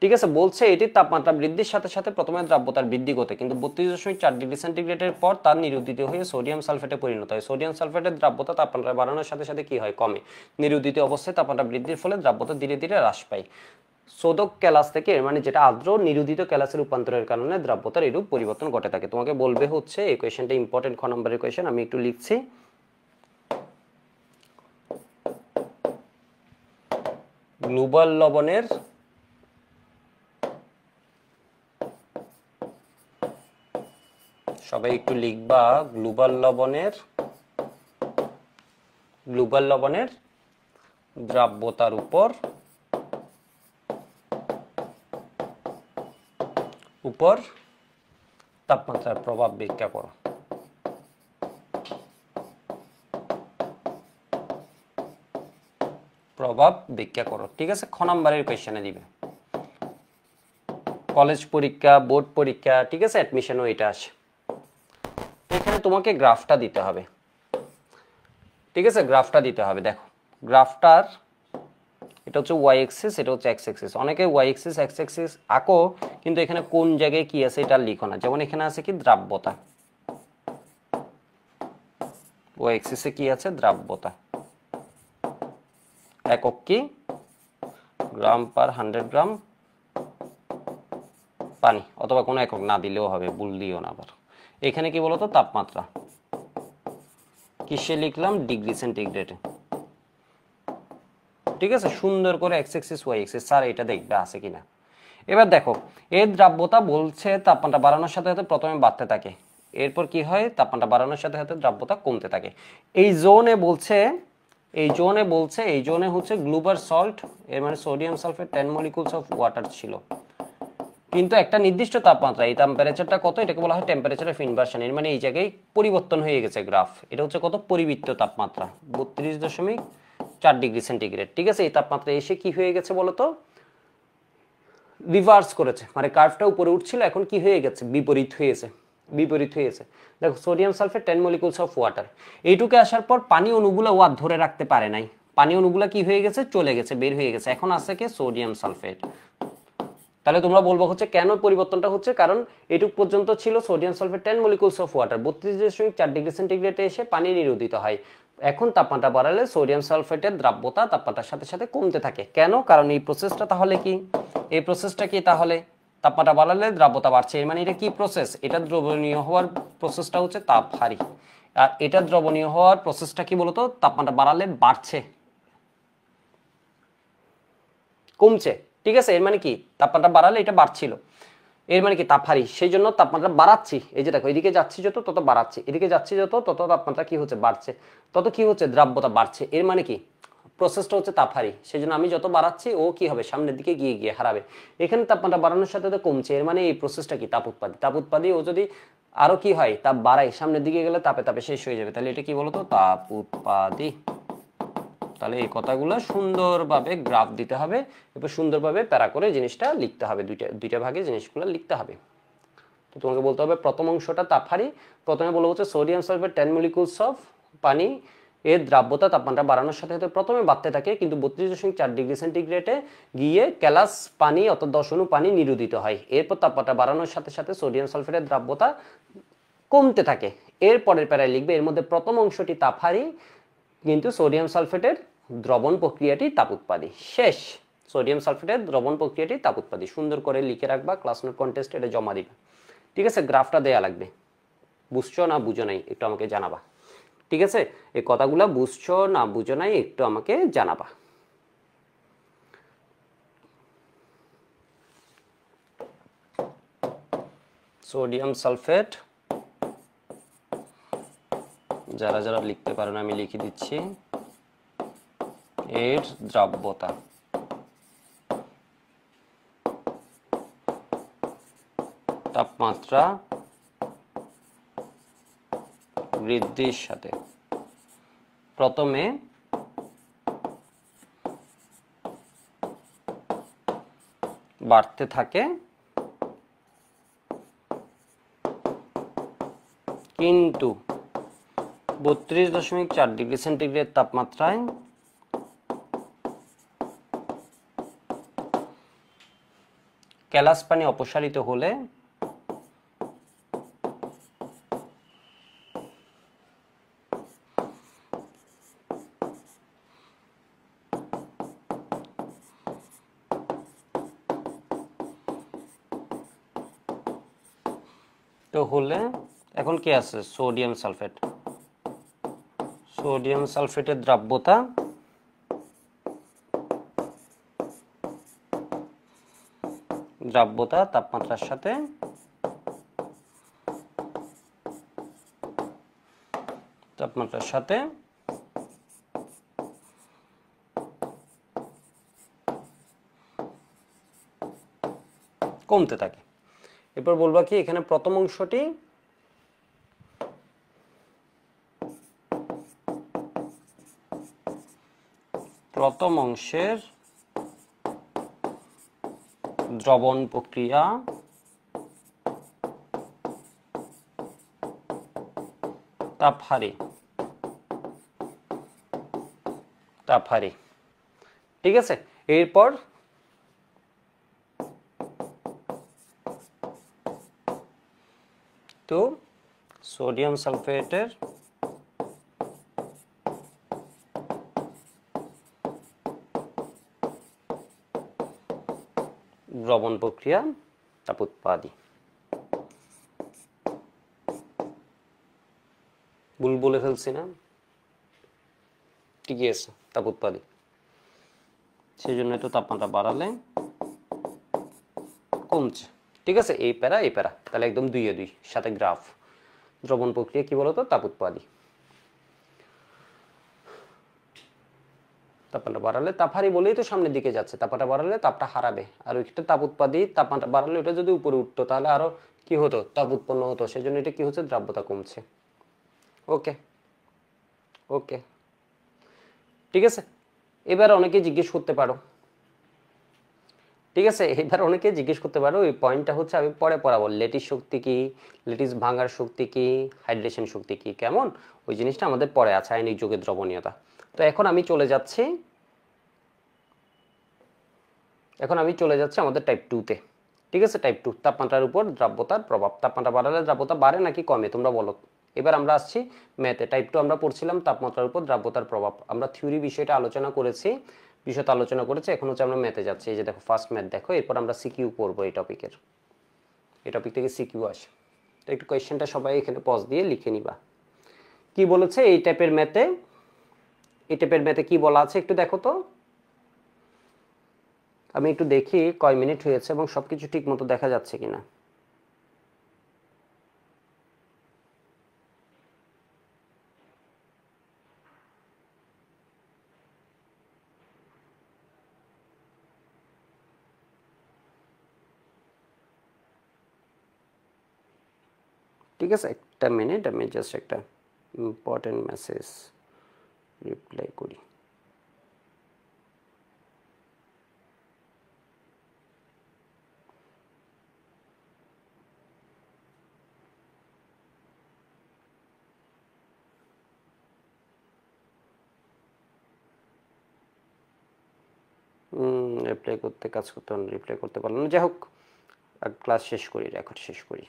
ঠিক আছে, বলছে এটির তাপমাত্রা বৃদ্ধির সাথে সাথে প্রথমে দ্রাব্যতার বৃদ্ধি ঘটে, কিন্তু 32.4 ডিগ্রি সেন্টিগ্রেডের পর তার নিরুদিত হয়ে সোডিয়াম সালফেটে পরিণত হয়। সোডিয়াম সালফেটের দ্রাব্যতা তাপমাত্রা বাড়ানোর সাথে সাথে কি হয়? কমে। নিরুদিত অবস্থায় তাপমাত্রা বৃদ্ধির ফলে দ্রাব্যতা ধীরে ধীরে হ্রাস পায়। শোধক ক্যালাস থেকে, মানে যেটা আর্দ্র, নিরুদিত ক্যালাসের রূপান্তরের কারণে দ্রাব্যতার এরূপ পরিবর্তন ঘটে থাকে। তোমাকে বলবে হচ্ছে এই কোয়েশ্চেনটা ইম্পর্টেন্ট, খ নম্বরের কোয়েশ্চেন, আমি একটু লিখছি। গ্লোবাল লবণের সবাই একটু লিখবা, গ্লোবাল লবণের দ্রাব্যতার উপর তাপমাত্রার প্রভাব ব্যাখ্যা করো। প্রভাব ব্যাখ্যা করো। ঠিক আছে, খ নম্বরের কোয়েশ্চেনে দিবে। কলেজ পরীক্ষা, বোর্ড পরীক্ষা, ঠিক আছে, অ্যাডমিশনও এটা আসে। এখানে তোমাকে গ্রাফটা দিতে হবে, ঠিক আছে, গ্রাফটা দিতে হবে। দেখো গ্রাফটার এটা হচ্ছে ওয়াই এক্সিস, এটা হচ্ছে এক্স এক্সিস। অনেকে ওয়াই এক্সিস এক্স এক্সিস আঁকো, কিন্তু এখানে কোন জায়গায় কি আছে এটা লিখো না। যেমন এখানে আছে কি দ্রাব্যতা, ওয়াই এক্সিসে কি আছে দ্রাব্যতা, একক কি গ্রাম পার 100 গ্রাম পানি, অথবা কোনো একক না দিলেও হবে, ভুল দিও না আবার। এখানে কি বলতো তাপমাত্রা, কিসে লিখলাম ডিগ্রি সেন্টিগ্রেডে, ঠিক আছে, সুন্দর করে X axis Y axis. Sir এটা দেখবে আছে কিনা। এবার দেখো এর দ্রাব্যতা বলছে তাপমাত্রা বাড়ানোর সাথে সাথে প্রথমে বাড়তে থাকে, এরপর কি হয় তাপমাত্রা বাড়ানোর সাথে সাথে দ্রাব্যতা কমতে থাকে। এই জোনে বলছে, এই জোনে হচ্ছে গ্লুবার সল্ট, এর মানে sodium sulphate 10 molecules of water ছিল, কিন্তু একটা নির্দিষ্ট তাপমাত্রা, এই টেম্পারেচারটা কত, এটাকে বলা হয় টেম্পারেচার অফ ইনভার্সন। এর মানে এই জায়গায় পরিবর্তন হয়ে গেছে গ্রাফ, এটা হচ্ছে কত পরিবৃত্ত তাপমাত্রা 32.4 ডিগ্রি সেন্টিগ্রেড, ঠিক আছে। এই তাপমাত্রা এসে কি হয়ে গেছে বলতো রিভার্স করেছে, মানে কার্ভটা উপরে উঠছিল, এখন কি হয়ে গেছে বিপরীত হয়েছে, বিপরীত হয়েছে। দেখো sodium sulphate 10 molecules of water, এইটুকু আসার পর পানি অণুগুলো ও আর ধরে রাখতে পারে নাই, পানি অণুগুলো কি হয়ে গেছে চলে গেছে, বের হয়ে গেছে, এখন আছে কি সোডিয়াম সালফেট। তাহলে তোমরা বলবো হচ্ছে কেন পরিবর্তনটা হচ্ছে, কারণ এটুক পর্যন্ত ছিল sodium sulphate 10 molecules of water, 32.4 degree সেন্টিগ্রেডে এসে পানি নিরোধিত হয়। এখন তাপমাত্রা বাড়ালে সোডিয়াম সালফেটের দ্রাব্যতা তাপমাত্রার সাথে সাথে কমতে থাকে। কেন? কারণ এই প্রসেসটা তাহলে কি, এই প্রসেসটা কি, তাহলে তাপমাত্রা বাড়ালে দ্রাব্যতা বাড়ছে, এর মানে এটা কি প্রসেস, এটা দ্রবণীয় হওয়ার প্রসেসটা হচ্ছে তাপ হারি, আর এটা দ্রবণীয় হওয়ার প্রসেসটা কি বলতো তাপমাত্রা বাড়ালে বাড়ছে, কমছে, ঠিক আছে। এর মানে কি তাপমাত্রা বাড়ালে এটা বাড়ছিল, এর মানে কি তাপ হারি, সেই জন্য তাপমাত্রা বাড়াচ্ছি। এই যে দেখো এদিকে যাচ্ছি যত তত বাড়াচ্ছি, এদিকে যাচ্ছি যত তত তাপমাত্রা কি হচ্ছে বাড়ছে, তত কি হচ্ছে দ্রাব্যতা বাড়ছে, এর মানে কি প্রসেসটা হচ্ছে তাপ হারি। সেই জন্য আমি যত বাড়াচ্ছি ও কি হবে সামনের দিকে গিয়ে গিয়ে হারাবে। এখানে তাপমাত্রা বাড়ানোর সাথে সাথে কমছে, এর মানে এই প্রসেসটা কি তাপ উৎপাদী, তাপ উৎপাদী। ও যদি আরো কি হয় তাপ বাড়ায় সামনের দিকে গেলে তাপে তাপে শেষ হয়ে যাবে, তাহলে এটা কি বলতো তাপ উৎপাদী। তাহলে এই কথাগুলো সুন্দরভাবে গ্রাফ দিতে হবে, এরপর সুন্দরভাবে প্যারা করে জিনিসটা লিখতে হবে, দুইটা ভাগে জিনিসগুলো লিখতে হবে। তো তোমাকে বলতে হবে প্রথম অংশটা তাপহারি, প্রথমে বলবো হচ্ছে সোডিয়াম সালফেট 10 মলিকুলস অফ পানি, এর দ্রাব্যতা তাপমাত্রা বাড়ানোর সাথে সাথে প্রথমে বাড়তে থাকে, কিন্তু 32.4 ডিগ্রি সেন্টিগ্রেডে গিয়ে ক্যালাস পানি অর্থাৎ 10 অণু পানি নিরোধিত হয়। এরপর তাপমাত্রা বাড়ানোর সাথে সাথে সোডিয়াম সালফেটের দ্রাব্যতা কমতে থাকে। এর পরের প্যারায় লিখবে এর মধ্যে প্রথম অংশটি তাপহারি, কিন্তু সোডিয়াম সালফেটের দ্রবণ প্রক্রিয়াটি তাপ উৎপাদী। শেষ, সোডিয়াম সালফেটের দ্রবণ প্রক্রিয়াটি তাপ উৎপাদী। সুন্দর করে লিখে রাখবা, ক্লাস নোট কন্টেস্টে এটা জমা দিবা, ঠিক আছে। গ্রাফটা দেয়া লাগবে, বুঝছো না বুঝো নাই একটু আমাকে জানাবা, ঠিক আছে। এই কথাগুলো বুঝছো না বুঝো নাই একটু আমাকে জানাবা। সোডিয়াম সালফেট যারা যারা লিখতে পারেন আমি লিখে দিচ্ছি, এর দ্রাব্যতা তাপমাত্রা বৃদ্ধির সাথে প্রথমে বাড়তে থাকে, কিন্তু 32.4 ডিগ্রি সেন্টিগ্রেড তাপমাত্রায় ক্যালাস পানি অপসারিত হলে এখন কি আছে সোডিয়াম সালফেট, সোডিয়াম সালফেটের দ্রাব্যতা তাপমাত্রার সাথে কমতে থাকে। এরপর বলবা কি এখানে প্রথম অংশটি প্রথম অংশের দ্রবণ প্রক্রিয়া তাপহারি ঠিক আছে। এরপর তো সোডিয়াম সালফেটের দ্রবণ প্রক্রিয়া তাপোৎপাদী। ভুল বলে ফেলছি না? ঠিকই আছে, তাপোৎপাদী। সেই জন্য একটু তাপমাত্রা বাড়ালে কমছে। ঠিক আছে, এই প্যারা তাহলে একদম 2 সাথে গ্রাফ। দ্রবণ প্রক্রিয়া কি বলতো? তাপোৎপাদী। তাপমাত্রা বাড়ালে তাপহারি বলেই তো সামনের দিকে যাচ্ছে, তাপমাত্রা বাড়ালে তাপটা হারাবে। আর ওইটা তাপোৎপাদী, তাপমাত্রা বাড়ালে ওটা যদি উপরে উঠতো তাহলে আরো কি হতো? তাপ উৎপন্ন হতো। সেই জন্য এটা কি হচ্ছে? দ্রাব্যতা কমছে। ওকে ওকে, ঠিক আছে। এবার অনেকে জিজ্ঞেস করতে পারো, ঠিক আছে, এবার অনেকে জিজ্ঞেস করতে পারো, এই পয়েন্টটা হচ্ছে আমি পরে পড়াবো, ল্যাটিস শক্তি কি, ল্যাটিস ভাঙার শক্তি কি, হাইড্রেশন শক্তি কি, কেমন ওই জিনিসটা আমাদের পরে আছে, আয়নিক যৌগের দ্রবণীয়তা। তো এখন আমি চলে যাচ্ছি আমাদের টাইপ 2-তে। ঠিক আছে, টাইপ 2 তাপমাত্রার উপর দ্রাব্যতার প্রভাব। তাপমাত্রা বাড়ালে দ্রাব্যতা বাড়ে নাকি কমে, তোমরা বলো। এবার আমরা আসছি ম্যাথে। টাইপ 2 আমরা পড়ছিলাম তাপমাত্রার উপর দ্রাব্যতার প্রভাব। আমরা থিওরি বিষয়টা আলোচনা করেছি, এখন হচ্ছে আমরা ম্যাথে যাচ্ছি। এই যে দেখো ফার্স্ট ম্যাথ দেখো, এরপর আমরা সিকিউ করবো এই টপিকের। এই টপিক থেকে সিকিউ আসে। তো একটু কোয়েশ্চেনটা সবাই এখানে পজ দিয়ে লিখে নিবা। কি বলেছে এই টাইপের ম্যাথে? কি বলা আছে একটু দেখো তো। আমি একটু দেখি কয় মিনিট হয়েছে এবং সবকিছু ঠিক মতো দেখা যাচ্ছে কিনা। ঠিক আছে, একটা মিনিট, আমি জাস্ট একটা ইম্পর্টেন্ট মেসেজ রিপ্লাই করি। রিপ্লাই করতে কাজ করতে রিপ্লাই করতে পারলাম না। যাই হোক, ক্লাস শেষ করি, রেকর্ড শেষ করি।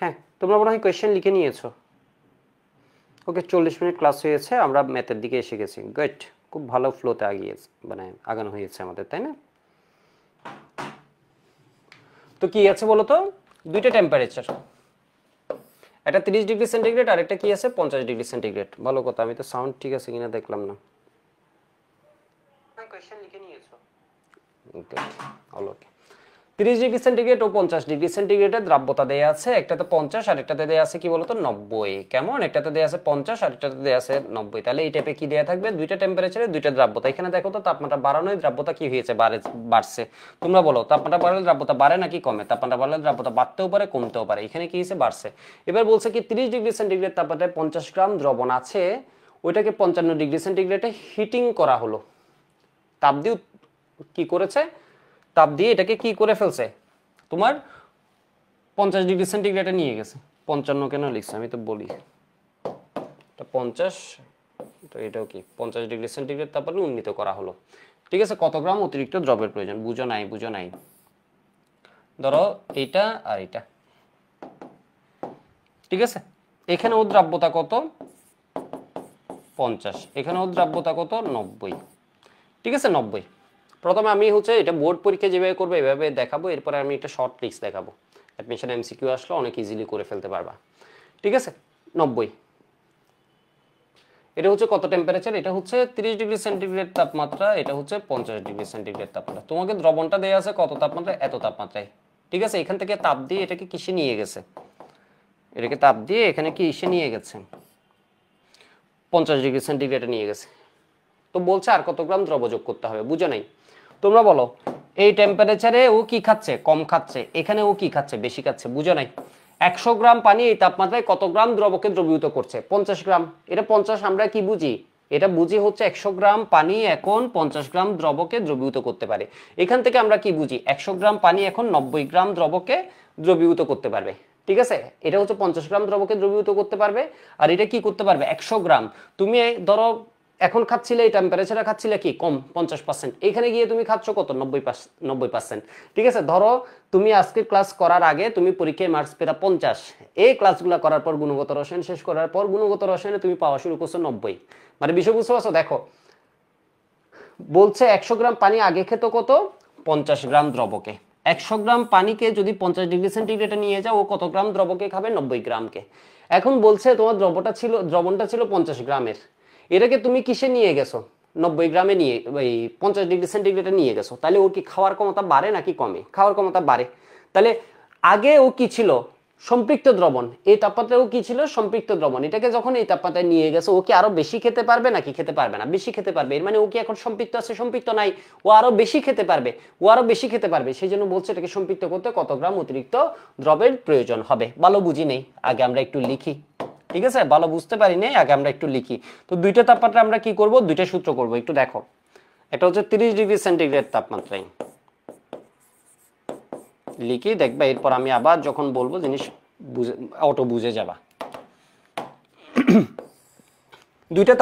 হ্যাঁ, তোমরা মনে হয় কোয়েশ্চেন লিখে নিয়েছো। ওকে, 40 মিনিট ক্লাস হয়েছে, আমরা ম্যাথের দিকে এসে গেছি। গুড, খুব ভালো ফ্লোতে আগানো হয়েছে আমাদের, তাই না? তো কি আছে বলো তো? দুইটা টেম্পারেচার, একটা 30 ডিগ্রি সেন্টিগ্রেড আর একটা কি আছে 50 ডিগ্রি সেন্টিগ্রেড। ভালো কথা, আমি তো সাউন্ড ঠিক আছে কিনা দেখলাম না। কোয়েশ্চেন লিখে নিয়েছো? ওকে, অল ওকে। 30 ডিগ্রি সেন্টিগ্রেড ও 50 ডিগ্রি সেন্টিগ্রেডের দ্রাব্যতা দেয়া আছে। একটাতে 50 আর একটাতে দেয়া আছে কি বলতো 90। কেমন? একটাতে দেয়া আছে 50 আর একটাতে দেয়া আছে 90। তাহলে এই টাইপে কি দেয়া থাকবে? দুইটা টেম্পারেচারে দুইটা দ্রাব্যতা। এখানে দেখো তো তাপমাত্রা বাড়ানোয় দ্রাব্যতা কি হয়েছে? বাড়ছে। তোমরা বলো তাপমাত্রা বাড়লে দ্রাব্যতা বাড়ে নাকি কমে? তাপমাত্রা বাড়লে দ্রাব্যতা বাড়তেও পারে, কমতেও পারে। এখানে কি হয়েছে? বাড়ছে। এবার বলছে কি 30 ডিগ্রি সেন্টিগ্রেড তাপমাত্রায় 50 গ্রাম দ্রবণ আছে, ওইটাকে 55 ডিগ্রি সেন্টিগ্রেডে হিটিং করা হলো। তাপ দিয়ে কি করেছে? তাপ দিয়ে এটাকে কি করে ফেলছে? তোমার 50 ডিগ্রি সেন্টিগ্রেডে নিয়ে গেছে। 55 কেন লিখছে আমি তো বলি, 50, তো এটাও কি 50 ডিগ্রি সেন্টিগ্রেড তাপমাত্রা উন্নীত করা হলো। ঠিক আছে, কত গ্রাম অতিরিক্ত দ্রবের প্রয়োজন? বুঝো নাই। ধরো এইটা আর এটা, ঠিক আছে। এখানে ও দ্রাব্যতা কত? 50, এখানে ও দ্রাব্যতা কত? 90। ঠিক আছে, 90। প্রথমে আমি হচ্ছে এটা বোর্ড পরীক্ষা যেভাবে করবো এভাবে দেখাবো, এরপরে আমি একটা শর্ট ট্রিক্স দেখাবো। অ্যাডমিশন এমসিকিউ আসলে অনেক ইজিলি করে ফেলতে পারবা। ঠিক আছে, 90। এটা হচ্ছে কত টেম্পারেচার? এটা হচ্ছে 30 ডিগ্রি সেন্টিগ্রেড তাপমাত্রা, এটা হচ্ছে 50 ডিগ্রি সেন্টিগ্রেড তাপমাত্রা। তোমাকে দ্রবণটা দেওয়া আছে কত তাপমাত্রা? এত তাপমাত্রায়। ঠিক আছে, এখান থেকে তাপ দিয়ে এটাকে কিসে নিয়ে গেছে? এটাকে তাপ দিয়ে এখানে কি ইসে নিয়ে গেছে? 50 ডিগ্রি সেন্টিগ্রেডে নিয়ে গেছে। তো বলছে আর কত গ্রাম দ্রব যোগ করতে হবে, বুঝো নাই? তোমরা বলো এই টেম্পারেচারে ও কি খাচ্ছে? কম খাচ্ছে। এখানে ও কি খাচ্ছে? বেশি খাচ্ছে। বুঝো নাই? 100 গ্রাম পানি এই তাপমাত্রায় কত গ্রাম দ্রবকে দ্রবীভূত করছে? 50 গ্রাম। এটা 50 আমরা কি বুঝি? এটা বুঝি হচ্ছে 100 গ্রাম পানি এখন 50 গ্রাম দ্রবকে দ্রবীভূত করতে পারে। এখান থেকে আমরা কি বুঝি? 100 গ্রাম পানি এখন 90 গ্রাম দ্রবকে দ্রবীভূত করতে পারবে। ঠিক আছে, এটা হচ্ছে 50 গ্রাম দ্রবকে দ্রবীভূত করতে পারবে, আর এটা কি করতে পারবে? 100 গ্রাম। তুমি ধরো এখন খাচ্ছিলে এই টেম্পারেচারে খাচ্ছিলে কি কম 50%, এখানে গিয়ে তুমি খাচ্ছ কত 90%। ঠিক আছে, ধরো তুমি আজকের ক্লাস করার আগে তুমি পরীক্ষায় মার্কস পেতা 50, এই ক্লাসগুলো করার পর গুণগত রসায়ন শেষ করার পর গুণগত রসায়নে তুমি পাওয়া শুরু করছো 90। মানে বিষয় বুঝতে পারছো? দেখো বলছে 100 গ্রাম পানি আগে খেত কত 50 গ্রাম দ্রবকে, 100 গ্রাম পানিকে যদি 50 ডিগ্রি সেন্টিগ্রেডে নিয়ে যাও ও কত গ্রাম দ্রবকে খাবে? 90 গ্রামকে। এখন বলছে তোমার দ্রবণটা ছিল 50 গ্রামের, এটাকে তুমি কিসে নিয়ে গেছো? 90 গ্রামে নিয়ে, ওই 50 ডিগ্রি সেন্টিগ্রেডে নিয়ে গেছো, তাহলে ওর কি খাওয়ার ক্ষমতা বাড়ে নাকি কমে? খাওয়ার ক্ষমতা বাড়ে। তাহলে আগে ও কি ছিল? সম্পৃক্ত দ্রবণ। এই তাপমাত্রায় ও কি ছিল? সম্পৃক্ত দ্রবণ। এটাকে যখন এই তাপমাত্রায় নিয়ে গেছে ও কি আরো বেশি খেতে পারবে নাকি খেতে পারবে না? বেশি খেতে পারবে। এর মানে ও কি এখন সম্পৃক্ত আছে? সম্পৃক্ত নাই, ও আরো বেশি খেতে পারবে। ও আরো বেশি খেতে পারবে, সেই জন্য বলছে এটাকে সম্পৃক্ত করতে কত গ্রাম অতিরিক্ত দ্রবের প্রয়োজন হবে। ভালো বুঝি নেই, আগে আমরা একটু লিখি। ঠিক আছে, ভালো বুঝতে পারি নাই, আগে আমরা একটু লিখি। তো দুইটা তাপমাত্রা আমরা কি করব? দুইটা সূত্র করব। একটু দেখো, এটা হচ্ছে 30 ডিগ্রি সেন্টিগ্রেড তাপমাত্রায় লিখি, দেখবা এরপর আমি আবার যখন বলবো জিনিস অটো বুঝে যাবা। দুইটা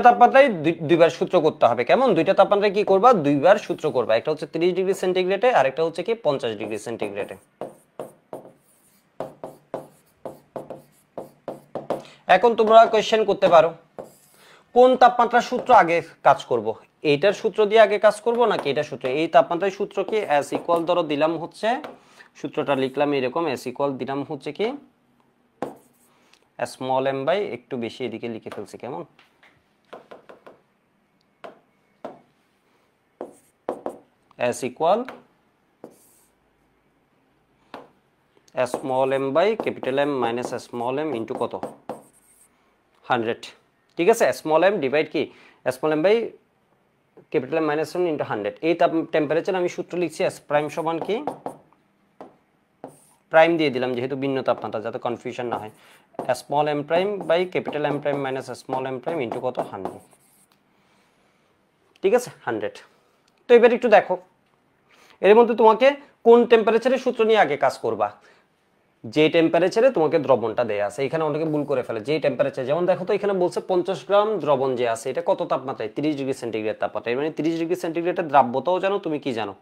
তাপমাত্রায় দুইবার সূত্র করতে হবে। কেমন? দুইটা তাপমাত্রায় কি করবা? দুইবার সূত্র করবা। একটা হচ্ছে 30 ডিগ্রি সেন্টিগ্রেডে আর একটা হচ্ছে কি 50 ডিগ্রি সেন্টিগ্রেডে। এখন তোমরা কোয়েশ্চেন করতে পারো কোন তাপমাত্রার সূত্র আগে কাজ করব? এইটার সূত্র দিয়ে আগে কাজ করব নাকি এটা সূত্র? এই তাপমাত্রার সূত্র কি S ইকুয়াল, ধরো দিলাম হচ্ছে, সূত্রটা লিখলাম এরকম, S ইকুয়াল দিলাম হচ্ছে কি স্মল m বাই, একটু বেশি এদিকে লিখে ফেলছি, কেমন? S equal small m by capital M minus small m into কত? 100। ঠিক আছে, স্মল m ডিভাইড কি small m by capital M minus 1 into 100। এই টেম্পারেচার আমি সূত্র লিখছি S প্রাইম সমান কি, প্রাইম দিয়ে দিলাম যেহেতু ভিন্ন তাপমাত্রা, যাতে কনফিউশন না হয়, small m prime by capital M prime minus small m prime into কত? 100। ঠিক আছে, 100। তো এবার একটু দেখো এর মধ্যে তোমাকে কোন টেম্পারেচারের সূত্র নিয়ে আগে কাজ করবা? যে টেম্পারেচারে তোমাকে দ্রবণটা দেয়া আছে। এখানে অনেকে ভুল করে ফেলে, যে টেম্পারেচার, যেমন দেখো তো এখানে বলছে 50 গ্রাম দ্রবণ যে আছে, এটা কত তাপমাত্রায়? 30 ডিগ্রি সেন্টিগ্রেড তাপমাত্রায়। মানে 30 ডিগ্রি সেন্টিগ্রেডের দ্রাব্যতাও জানো, তুমি কি জানো?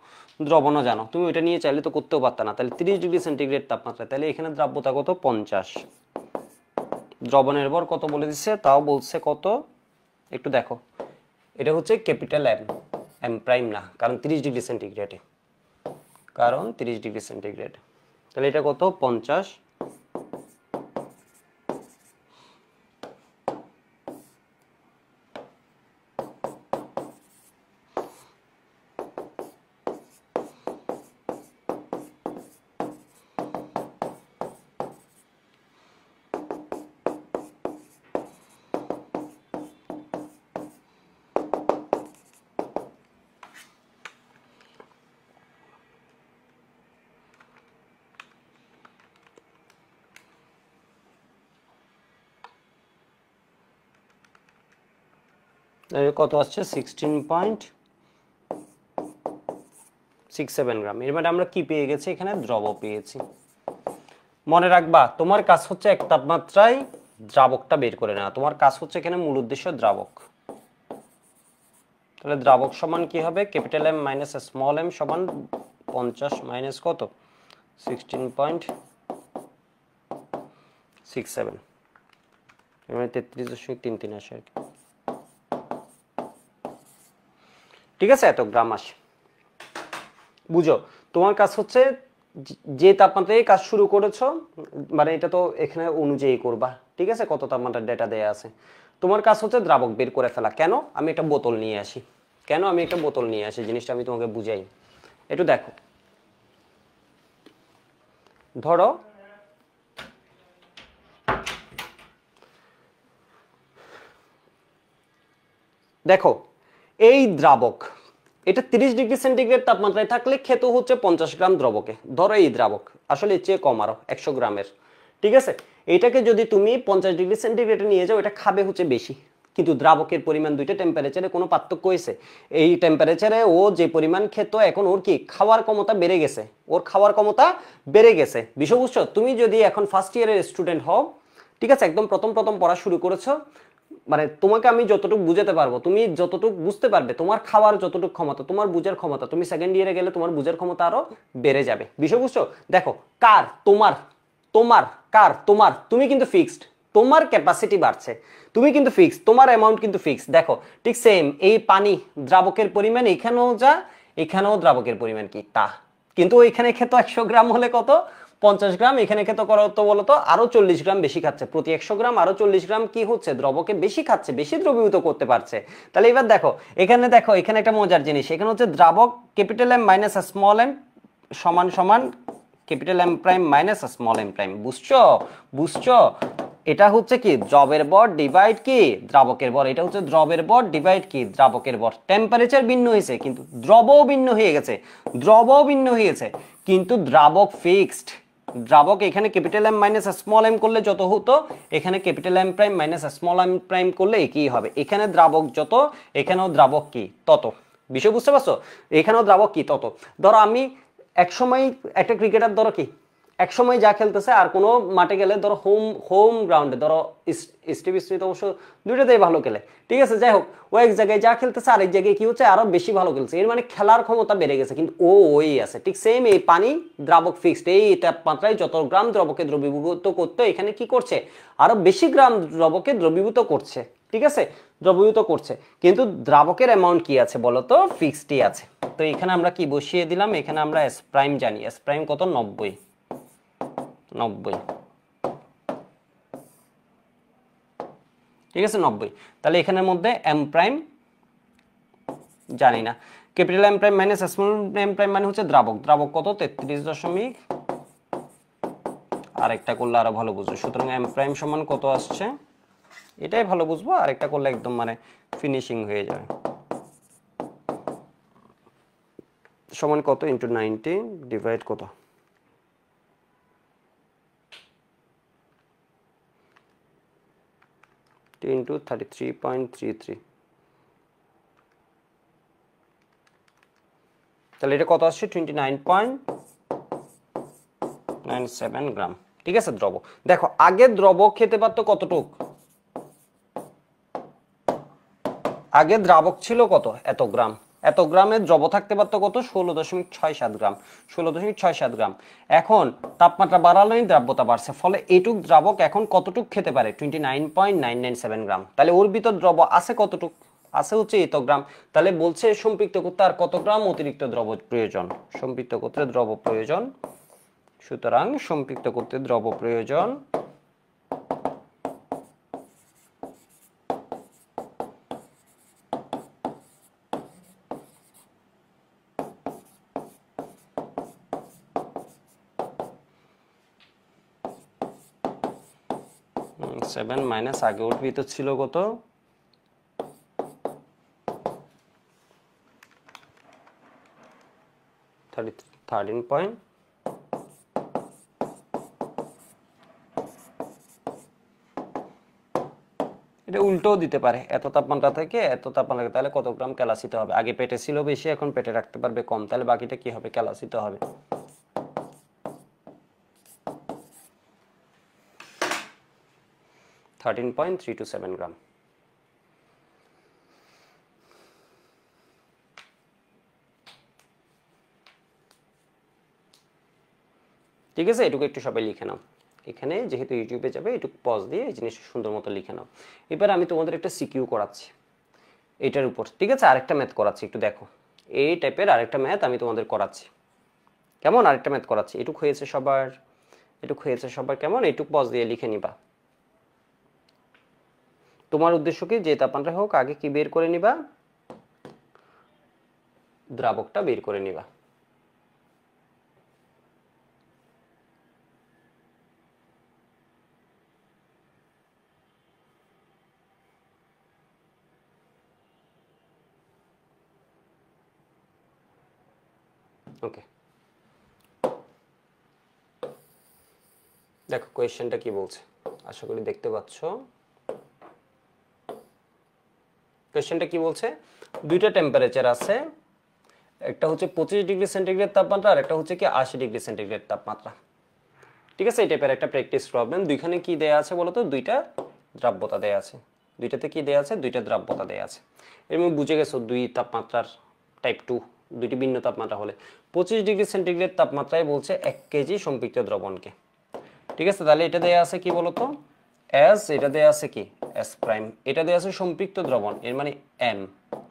দ্রবণও জানো। তুমি ওইটা নিয়ে চাইলে তো করতেও পারতা না। তাহলে 30 ডিগ্রি সেন্টিগ্রেড তাপমাত্রায়, তাহলে এখানে দ্রাব্যতা কত? 50। দ্রবণের ভর কত বলে দিচ্ছে? তাও বলছে কত, একটু দেখো, এটা হচ্ছে ক্যাপিটাল M প্রাইম না, কারণ 30 ডিগ্রি সেন্টিগ্রেডে, কারণ 30 ডিগ্রি সেন্টিগ্রেড। তাহলে এটা কত? 50। কত আসছে? 16.67 গ্রাম। এর মানে আমরা কি পেয়ে গেছি? এখানে দ্রব পেয়েছি। মনে রাখবা তোমার কাজ হচ্ছে এক তাপমাত্রায় দ্রাবকটা বের করে নেওয়া। তোমার কাজ হচ্ছে এখানে মূল উদ্দেশ্য দ্রাবক। তাহলে দ্রাবক সমান কি হবে? Capital M minus small m সমান 50 মাইনাস কত? 16.67, মানে 33.33 আসে আর কি। ঠিক আছে, এত গ্রাম আসে। বুঝো, তোমার কাজ হচ্ছে যে তাপমাত্রায় কাজ শুরু করেছো, মানে এটা তো এখানে অনুযায়ী করবা। ঠিক আছে, কত তাপমাত্রার ডেটা দেয়া আছে। তোমার কাজ হচ্ছে দ্রাবক বের করে ফেলা। কেন? আমি একটা বোতল নিয়ে আসি। জিনিসটা আমি তোমাকে বুঝাই। একটু দেখো, ধরো দেখো এই দ্রাবক, এটা 30 ডিগ্রি সেন্টিগ্রেড তাপমাত্রায় থাকলে খেত হচ্ছে 50 গ্রাম দ্রবকে। ধরো এই দ্রাবক আসলে এর চেয়ে কম আরো 100 গ্রামের, ঠিক আছে। এইটাকে যদি তুমি 50 ডিগ্রি সেন্টিগ্রেডে নিয়ে যাও, এটা খাবে হচ্ছে বেশি, কিন্তু দ্রাবকের পরিমাণ দুইটা টেম্পারেচারে কোনো পার্থক্য হয়েছে? এই টেম্পারেচারে ও যে পরিমাণ খেত, এখন ওর কি খাওয়ার ক্ষমতা বেড়ে গেছে, ওর খাওয়ার ক্ষমতা বেড়ে গেছে। বিষয় বুঝছো? তুমি যদি এখন ফার্স্ট ইয়ারের স্টুডেন্ট হও, ঠিক আছে, একদম প্রথম প্রথম পড়া শুরু করেছো, মানে তোমাকে আমি যতটুকু বুঝাতে পারবো, তুমি যতটুকু বুঝতে পারবে, তোমার খাওয়ার যতটুকু ক্ষমতা, তোমার বুঝার ক্ষমতা, তুমি সেকেন্ড ইয়ারে গেলে তোমার বুঝার ক্ষমতা আরো বেড়ে যাবে। বিষয় বুঝছো? দেখো, কার তোমার, তোমার কার তোমার, তুমি কিন্তু ফিক্সড, তোমার ক্যাপাসিটি বাড়ছে, তুমি কিন্তু ফিক্সড, তোমার অ্যামাউন্ট কিন্তু ফিক্সড। দেখো ঠিক সেম এই পানি দ্রাবকের পরিমাণ এখানেও যা, এখানেও দ্রাবকের পরিমাণ কি তা, কিন্তু ওইখানে খেতো 100 গ্রাম হলে কত 50 গ্রাম, এখানে খেতো কত বলতো আরো 40 গ্রাম বেশি খাচ্ছে, প্রতি 100 গ্রাম আরো 40 গ্রাম কি হচ্ছে দ্রবকে বেশি খাচ্ছে, বেশি দ্রবীভূত করতে পারছে। তাহলে এবার দেখো এখানে, দেখো এখানে একটা মজার জিনিস, এখানে হচ্ছে দ্রাবক capital M minus small M সমান সমান capital M prime minus small M prime. বুঝছো? বুঝছো? এটা হচ্ছে কি দ্রবের ভর ডিভাইড কি দ্রাবকের ভর, এটা হচ্ছে দ্রবের ভর ডিভাইড কি দ্রাবকের ভর। টেম্পারেচার ভিন্ন হয়েছে কিন্তু দ্রবও ভিন্ন হয়ে গেছে, দ্রবও ভিন্ন হয়ে গেছে, কিন্তু দ্রাবক ফিক্সড। দ্রাবক এখানে capital M minus small M করলে যত হতো, এখানে capital M prime minus small M prime করলে একই হবে। এখানে দ্রাবক যত, এখানেও দ্রাবক কি তত। বিষয় বুঝতে পারছো? এখানেও দ্রাবক কি তত। ধরো আমি এক সময় একটা ক্রিকেটার, ধরো কি এক সময় যা খেলতেছে, আর কোনো মাঠে গেলে ধরো হোম হোম গ্রাউন্ডে, ধরো স্টিভ স্মিথ অবশ্য দুইটাতেই ভালো খেলে, ঠিক আছে, যাই হোক, ও এক জায়গায় যা খেলতেছে আরেক জায়গায় কি হচ্ছে আরো বেশি ভালো খেলছে, এর মানে খেলার ক্ষমতা বেড়ে গেছে, কিন্তু ও ওই আছে। ঠিক সেম এই পানি দ্রাবক ফিক্সড, এই তাপমাত্রায় যত গ্রাম দ্রবকে দ্রবীভূত করতে, এখানে কি করছে আরো বেশি গ্রাম দ্রবকে দ্রবীভূত করছে, ঠিক আছে, দ্রবীভূত করছে, কিন্তু দ্রাবকের অ্যামাউন্ট কি আছে বলো তো, ফিক্সডই আছে। তো এখানে আমরা কি বসিয়ে দিলাম, এখানে আমরা এস প্রাইম জানি, এস প্রাইম কত 90, 90, ঠিক আছে 90। তাহলে এখানের মধ্যে এম প্রাইম জানি না, capital M prime minus small M prime মানে হচ্ছে দ্রাবক, দ্রাবক কত 33 দশমিক, আরেকটা করলে আরো ভালো বুঝবো, সুতরাং এম প্রাইম সমান কত আসছে, এটাই ভালো বুঝবো, আরেকটা করলে একদম মানে ফিনিশিং হয়ে যাবে, সমান কত ইন্টু 90 ডিভাইড কত, ইন্টু 33.33, তাহলে এটা কত আসছে 29.97 গ্রাম, ঠিক আছে দ্রব। দেখো আগে দ্রব খেতে পারতো কতটুক, আগে দ্রাবক ছিল কত এত গ্রাম, এত গ্রামের দ্রব থাকতে পারতো কত 16.67 গ্রাম, 16.67 গ্রাম। এখন তাপমাত্রা বাড়ালেই দ্রাব্যতা বাড়ছে, ফলে এইটুক দ্রাবক এখন কতটুক খেতে পারে 29.997 গ্রাম। তাহলে ওর ভিতর দ্রব আছে কতটুক, আছে হচ্ছে এত গ্রাম। তাহলে বলছে সম্পৃক্ত করতে আর কত গ্রাম অতিরিক্ত দ্রব প্রয়োজন, সম্পৃক্ত করতে দ্রব প্রয়োজন, সুতরাং সম্পৃক্ত করতে দ্রব প্রয়োজন 7 মাইনাস আগে ওর ভিতর ছিল কত 13 পয়েন্ট, এটা উল্টোও দিতে পারে, এত তাপমাত্রা থেকে এত তাপমাত্রা, তাহলে কত গ্রাম ক্যালাসিতে হবে, আগে পেটে ছিল বেশি এখন পেটে রাখতে পারবে কম, তাহলে বাকিটা কি হবে ক্যালাসিতে হবে। $13.327 গ্রাম। ঠিক আছে, এটুকু একটু সবাই লিখে নাও, এখানে যেহেতু ইউটিউবে যাবে এটুকু পজ দিয়ে এই জিনিসটা সুন্দর মতো লিখে নাও। এবার আমি তোমাদের একটা সিকিউ করাচ্ছি এটার উপর, ঠিক আছে, আরেকটা ম্যাথ করাচ্ছি, একটু দেখো এই টাইপের আরেকটা ম্যাথ আমি তোমাদের করাচ্ছি, কেমন, আরেকটা ম্যাথ করাচ্ছি, এটুক হয়েছে সবার, এটুক হয়েছে সবার, কেমন, এটুক পজ দিয়ে লিখে নিবা। তোমার উদ্দেশ্য কি, যে তাপমাত্রা হোক আগে কি বের করে নিবা, দ্রাবকটা বের করে নিবা। ওকে, দেখো কোয়েশ্চেনটা কি বলছে, আশা করি দেখতে পাচ্ছ। কোয়েশ্চেনটা কি বলছে, দুইটা টেম্পারেচার আছে, একটা হচ্ছে 25 ডিগ্রি সেন্টিগ্রেড তাপমাত্রা আর একটা হচ্ছে কি 80 ডিগ্রি সেন্টিগ্রেড তাপমাত্রা। ঠিক আছে, এই টাইপের একটা প্র্যাকটিস প্রবলেম। দুইখানে কি দেয়া আছে বলতো, দুইটা দ্রাব্যতা দেয়া আছে। দুইটাতে কি দেয়া আছে, দুইটা দ্রাব্যতা দেয়া আছে। এর মধ্যে বুঝে গেছো দুই তাপমাত্রার টাইপ 2, দুইটি ভিন্ন তাপমাত্রা হলে 25 ডিগ্রি সেন্টিগ্রেড তাপমাত্রায় বলছে 1 কেজি সম্পৃক্ত দ্রবণকে। ঠিক আছে, তাহলে এটা দেয়া আছে কি বলতো, এস, এটা দেয়া আছে কি এস প্রাইম, এটা দেয়া আছে সম্পৃক্ত দ্রবণ, এর মানে এম।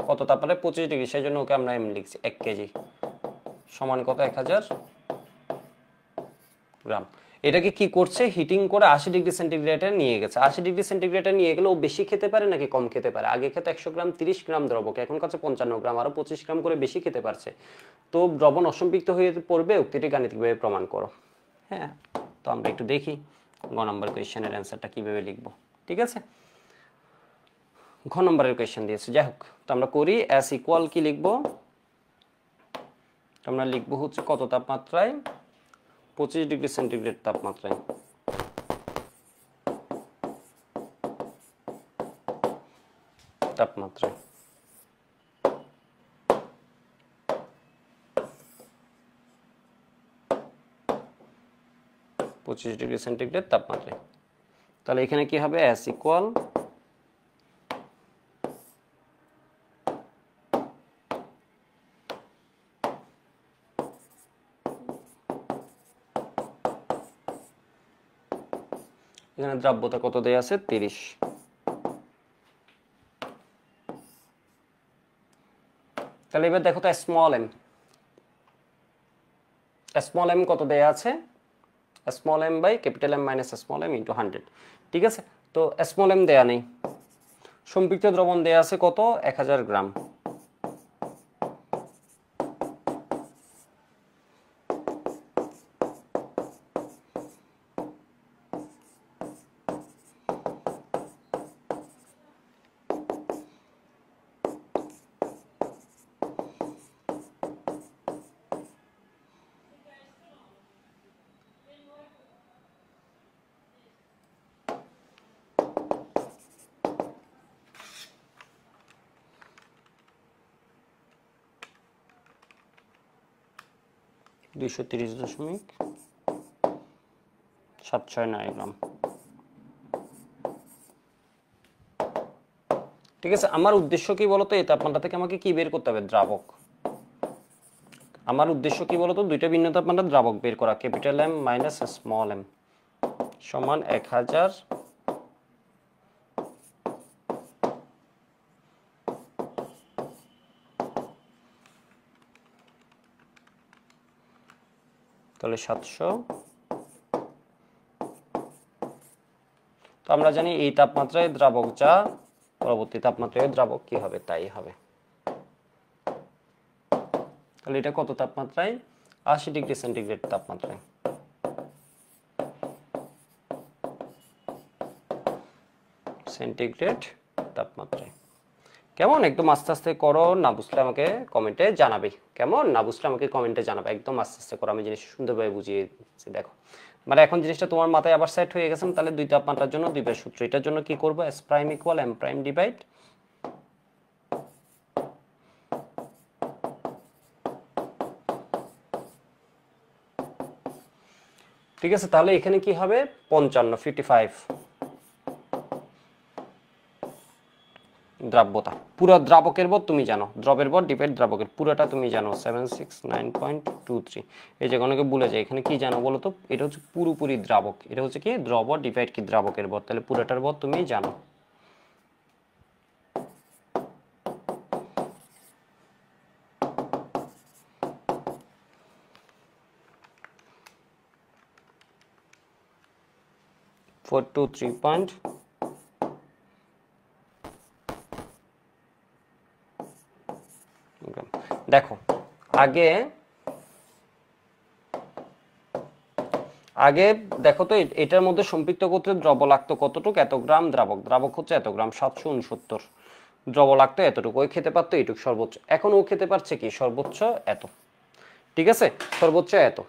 কত তাপমাত্রায়, 25 ডিগ্রি, সেই জন্য ওকে আমরা এম লিখছি। 1 কেজি সমান কত, 1000 গ্রাম। এটাকে কি করছে, হিটিং করে 80 ডিগ্রি সেন্টিগ্রেডে নিয়ে গেছে। 80 ডিগ্রি সেন্টিগ্রেডে নিয়ে গেলে ও বেশি খেতে পারে নাকি কম খেতে পারে? আগে খেতে 100 গ্রাম 30 গ্রাম দ্রবক, এখন কাছে 55 গ্রাম, আরো 25 গ্রাম করে বেশি খেতে পারছে। তো দ্রবণ অসম্পৃক্ত হয়ে পড়বে, উক্তিটি গাণিতিকভাবে প্রমাণ করো। হ্যাঁ, তো আমরা একটু দেখি গ নম্বর কোয়েশ্চেনের অ্যান্সারটা কিভাবে লিখবো। ঠিক আছে, ঘ নম্বরের কোয়েশ্চেন দিয়েছে, যাই হোক তো আমরা করি। এস ইকুয়াল কি লিখবো, আমরা লিখবো হচ্ছে কত তাপমাত্রায়, 25 ডিগ্রি সেন্টিগ্রেড তাপমাত্রায়। তাপমাত্রায় 25 ডিগ্রি সেন্টিগ্রেড তাপমাত্রায়। তাহলে এখানে কি হবে, এস ইকুয়াল এখানে দ্রাব্যতা কত দেয়া আছে, 30। তাহলে এবার দেখো তো স্মল এম, স্মল এম কত দেয়া আছে, small M by capital M minus small M into 100। ঠিক আছে, তো স্মল এম দেয়া নেই, সম্পৃক্ত দ্রবণ দেয়া আছে কত, 1000 গ্রাম। $230.769 গ্রাম। ঠিক আছে, আমার উদ্দেশ্য কি বলতো, এই তাপমাত্রা থেকে আমাকে কি বের করতে হবে, দ্রাবক। আমার উদ্দেশ্য কি বলতো, দুইটা ভিন্ন তাপমাত্রার দ্রাবক বের করা, capital M minus small M সমান 1000। তাহলে 700। তো আমরা জানি এই তাপমাত্রায় দ্রাবক যা, পরবর্তী তাপমাত্রায় দ্রাবক কি হবে তাই হবে। তাহলে এটা কত তাপমাত্রায়, 80 ডিগ্রি সেন্টিগ্রেড তাপমাত্রায়। সেন্টিগ্রেড তাপমাত্রায়। কেমন, একদম আস্তে আস্তে করো, না বুঝলে আমাকে কমেন্টে জানাবে। কেমন, না বুঝলে আমাকে কমেন্টে জানাবে, একদম আস্তে আস্তে করো, আমি জিনিস সুন্দরভাবে বুঝিয়ে দিচ্ছি। দেখো মানে এখন জিনিসটা তোমার মাথায় আবার সেট হয়ে গেছে। তাহলে দুই তাপমাত্রার জন্য দুইবার সূত্র, এটার জন্য কি করবো, S prime equal M prime divide ঠিক আছে। তাহলে এখানে কি হবে, 55 দ্রাব্যতা। পুরো দ্রাবকের ভর তুমি জানো, দ্রবের ভর ডিভাইড দ্রাবকের, পুরোটা তুমি জানো 769.23। এই যে অনেকে ভুলে যায়, এখানে কি জানো বলো তো, এটা হচ্ছে পুরোপুরি দ্রাবক, এটা হচ্ছে কি দ্রব ডিভাইড কি দ্রাবকের ভর, তাহলে পুরোটার ভর তুমি জানো। দেখো আগে দেখো তো এটার মধ্যে সম্পৃক্ত করতে দ্রব লাগতো কতটুকু, এত গ্রাম দ্রাবক, দ্রাবক হচ্ছে এত গ্রাম, 769 দ্রব লাগতো এতটুকু, ওই খেতে পারতো এইটুকু সর্বোচ্চ। এখন ও খেতে পারছে কি সর্বোচ্চ এত। ঠিক আছে, সর্বোচ্চ এত।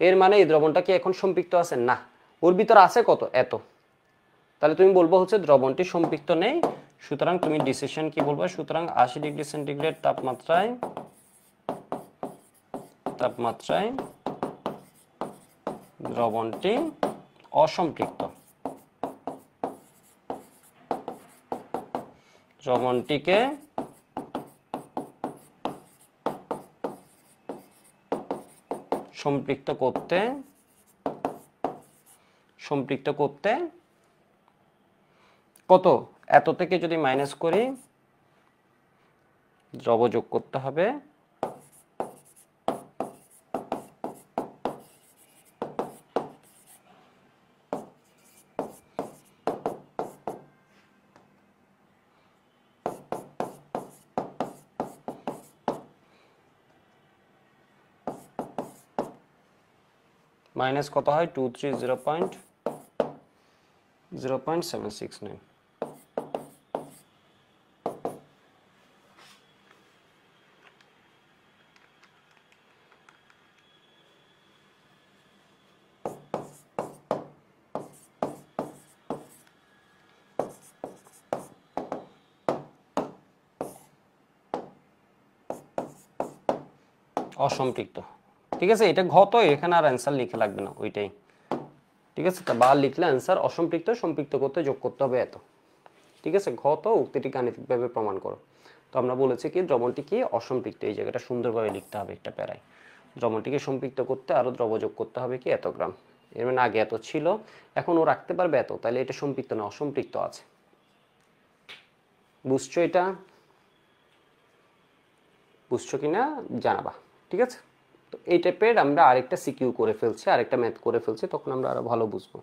এর মানে এই দ্রবণটা কি এখন সম্পৃক্ত আছে? না, ওর ভিতর আছে কত? এত। তাহলে তুমি বলবো হচ্ছে দ্রবণটি সম্পৃক্ত নেই। সুতরাং তুমি ডিসিশন কি বলবো? সুতরাং 80 ডিগ্রি সেন্টিগ্রেড তাপমাত্রায় দ্রবণটি অসম্পৃক্ত। দ্রবণটিকে সম্পৃক্ত করতে কত? এত থেকে যদি মাইনাস করি, দ্রব যোগ করতে হবে মাইনাস কত হয়? 230.0769। অসম্পৃক্ত। ঠিক আছে, এটা ঘ তো, এখানে আর অ্যান্সার লিখে লাগবে না, ওইটাই। ঠিক আছে, তা বা লিখলে অ্যান্সার অসম্পৃক্ত, সম্পৃক্ত করতে যোগ করতে হবে এত। ঠিক আছে, ঘ তো উক্তিটি গাণিতিকভাবে প্রমাণ করো। তো আমরা বলেছি কি দ্রবণটি কি অসম্পৃক্ত, এই জায়গাটা সুন্দরভাবে লিখতে হবে একটা প্যারায়। দ্রবণটিকে সম্পৃক্ত করতে আরো দ্রব যোগ করতে হবে কি এত গ্রাম। এর মানে আগে এত ছিল, এখন ও রাখতে পারবে এত, তাহলে এটা সম্পৃক্ত না, অসম্পৃক্ত আছে। বুঝছো এটা? বুঝছো কিনা জানাবা। ঠিক আছে, তো এই টাইপের আমরা আরেকটা সিকিউ করে ফেলছি, আরেকটা ম্যাথ করে ফেলছি, তখন আমরা আরো ভালো বুঝবো।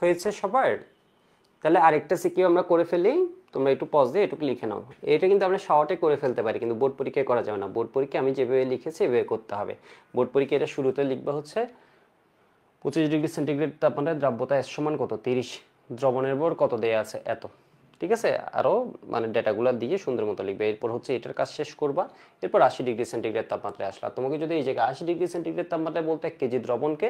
হয়েছে সবার? তাহলে আরেকটা সিকিউ আমরা করে ফেলি, তোমরা একটু পজ দিয়ে এটুকু লিখে নাও। এটা কিন্তু আমরা শর্টে করে ফেলতে পারি, কিন্তু বোর্ড পরীক্ষায় করা যাবে না। বোর্ড পরীক্ষা আমি যেভাবে লিখেছি এভাবে করতে হবে। বোর্ড পরীক্ষা এটা শুরুতে লিখবা হচ্ছে 25 ডিগ্রি সেন্টিগ্রেড তাপমাত্রায় দ্রাব্যতা এস সমান কত? 30। দ্রবণের ভর কত দেয়া আছে? এত। ঠিক আছে, আরও মানে ডেটাগুলো দিয়ে সুন্দর মতো লিখবে। এরপর হচ্ছে এটার কাজ শেষ করবা, এরপর 80 ডিগ্রি সেন্টিগ্রেড তাপমাত্রায় আসলা। তোমাকে যদি এই জায়গায় 80 ডিগ্রি সেন্টিগ্রেড তাপমাত্রায় বলতে 1 কেজি দ্রবণকে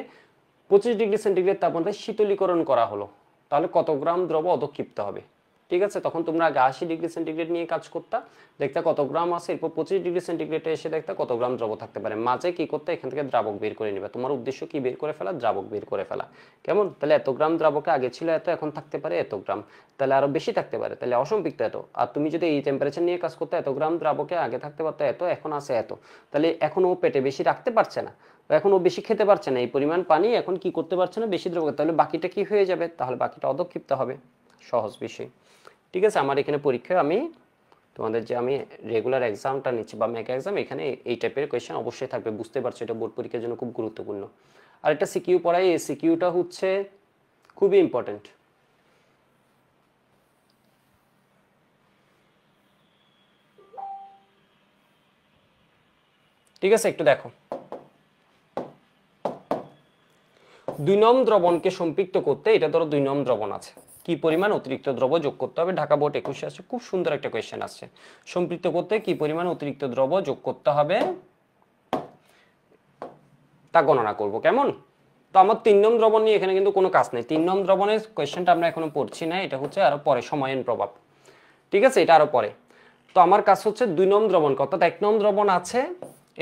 25 ডিগ্রি সেন্টিগ্রেড তাপমাত্রায় শীতলীকরণ করা হলো, তাহলে কত গ্রাম দ্রব অধক্ষিপ্ত হবে? ঠিক আছে, তখন তোমরা আগে 80 ডিগ্রি সেন্টিগ্রেড নিয়ে কাজ করতা, দেখতে কত গ্রাম আছে, এরপর 25 ডিগ্রি সেন্টিগ্রেডে এসে দেখতে কত গ্রাম দ্রব থাকতে পারে। মাঝে কি করতে? এখান থেকে দ্রাবক বের করে নিবে। তোমার উদ্দেশ্য কি বের করে ফেলা? দ্রাবক বের করে ফেলা। কেমন? তাহলে এত গ্রাম দ্রাবকে আগে ছিল এত, এখন থাকতে পারে এত গ্রাম, তাহলে আরো বেশি থাকতে পারে, তাহলে অসম্পৃক্ত এত। আর তুমি যদি এই টেম্পারেচার নিয়ে কাজ করতে, এত গ্রাম দ্রাবকে আগে থাকতে পারতো এত, এখন আছে এত, তাহলে এখন ও পেটে বেশি রাখতে পারছে না, এখন ও বেশি খেতে পারছে না, এই পরিমাণ পানি এখন কি করতে পারছে না, বেশি দ্রবক, তাহলে বাকিটা কি হয়ে যাবে? তাহলে বাকিটা অধক্ষিপ্ত হবে। সহজ বিষয়। ঠিক আছে, আমার এখানে পরীক্ষায় আমি তোমাদের যে আমি রেগুলার এক্সামটা নিচ্ছি বা মেক এক্সাম, এখানে এই টাইপের কোয়েশ্চেন অবশ্যই থাকবে, বুঝতে পারছো এটা বোর্ড পরীক্ষার জন্য খুব গুরুত্বপূর্ণ। আর একটা সিকিউ পড়াই, এই সিকিউটা হচ্ছে খুবই ইম্পর্টেন্ট। ঠিক আছে, একটু দেখো। 2 নম দ্রবণকে সম্পৃক্ত করতে, এটা ধরো 2 নম দ্রবণ আছে, কি পরিমাণ অতিরিক্ত দ্রব যোগ করতে হবে? ঢাকা বোর্ড 21 আসছে, খুব সুন্দর একটা কোয়েশ্চেন আসছে। সম্পৃক্ত করতে কি পরিমাণ অতিরিক্ত দ্রব যোগ করতে হবে তা গণনা করব। কেমন? তো আমার 3 নম দ্রবণ নিয়ে এখানে কিন্তু কোনো কাজ নেই। 3 নম দ্রবণের কোয়েশ্চেনটা আমরা এখনো পড়ছি না, এটা হচ্ছে আরো পরে, সময়ের প্রভাব। ঠিক আছে, এটা আরো পরে। তো আমার কাজ হচ্ছে 2 নম দ্রবণ, অর্থাৎ 1 নম দ্রবণ আছে,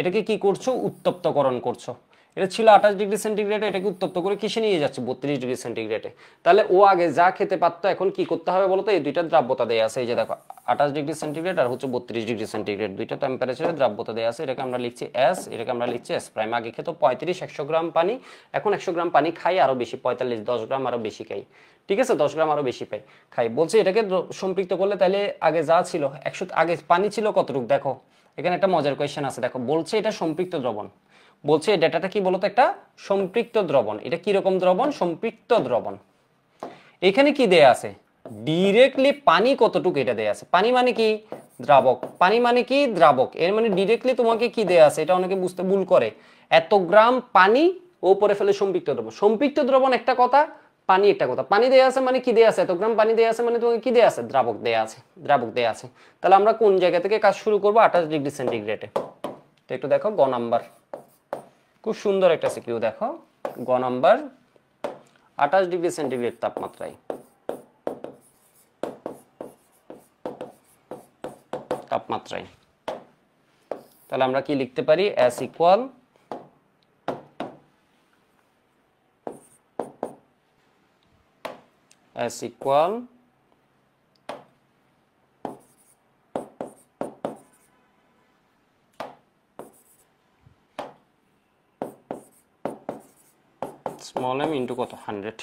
এটাকে কি করছো? উত্তপ্তকরণ করছো। এটা ছিল 28 ডিগ্রি সেন্টিগ্রেডে, এটাকে উত্তপ্ত করে কিসে নিয়ে যাচ্ছে? 32 ডিগ্রি সেন্টিগ্রেডে। তাহলে ও আগে যা খেতে পারতো, এখন কি করতে হবে বলতো? এই দুইটা দ্রাব্যতা দেয়া আছে, এই যে দেখো 28 ডিগ্রি সেন্টিগ্রেড আর হচ্ছে 32 ডিগ্রি সেন্টিগ্রেড, দুইটা টেম্পারেচারে দ্রাব্যতা দেয়া আছে। এটাকে আমরা লিখছি এস, এটাকে আমরা লিখছি এস প্রাইম। আগে খেতো 35 100 গ্রাম পানি, এখন 100 গ্রাম পানি খাই আরো বেশি, 45 10 গ্রাম আরো বেশি খাই। ঠিক আছে, 10 গ্রাম আরো বেশি পাই খাই। বলছি এটাকে সম্পৃক্ত করলে তাহলে আগে যা ছিল 100, আগে পানি ছিল কতটুকু? দেখো এখানে একটা মজার কোয়েশ্চেন আছে, দেখো বলছে এটা সম্পৃক্ত দ্রবণ, বলছে এই ডেটাটা কি বলতো, একটা সম্পৃক্ত দ্রবণ। এটা কি রকম দ্রবণ? সম্পৃক্ত দ্রবণ। এখানে কি দেয়া আছে? ডিরেক্টলি পানি কতটুকু এটা দেয়া আছে। পানি মানে কি? দ্রাবক। পানি মানে কি? দ্রাবক। এর মানে ডিরেক্টলি তোমাকে কি দেয়া আছে, এটা অনেকে বুঝতে ভুল করে। এত গ্রাম পানি উপরে ফেলে সম্পৃক্ত দ্রবণ। সম্পৃক্ত দ্রবণ একটা কথা, পানি একটা কথা। পানি দেয়া আছে মানে কি দেয়া আছে? এত গ্রাম পানি দেয়া আছে মানে তোমাকে কি দেয়া আছে? দ্রাবক দেয়া আছে। দ্রাবক দেয়া আছে। তাহলে আমরা কোন জায়গা থেকে কাজ শুরু করব? 28 ডিগ্রি সেন্টিগ্রেডে। তো একটু দেখো গ নাম্বার, খুব সুন্দর একটা সিকিউ দেখো। গ নাম্বার 28 ডিগ্রি সেন্টিগ্রেড তাপমাত্রায় তাহলে আমরা কি লিখতে পারি? S equal small m into কত? 100।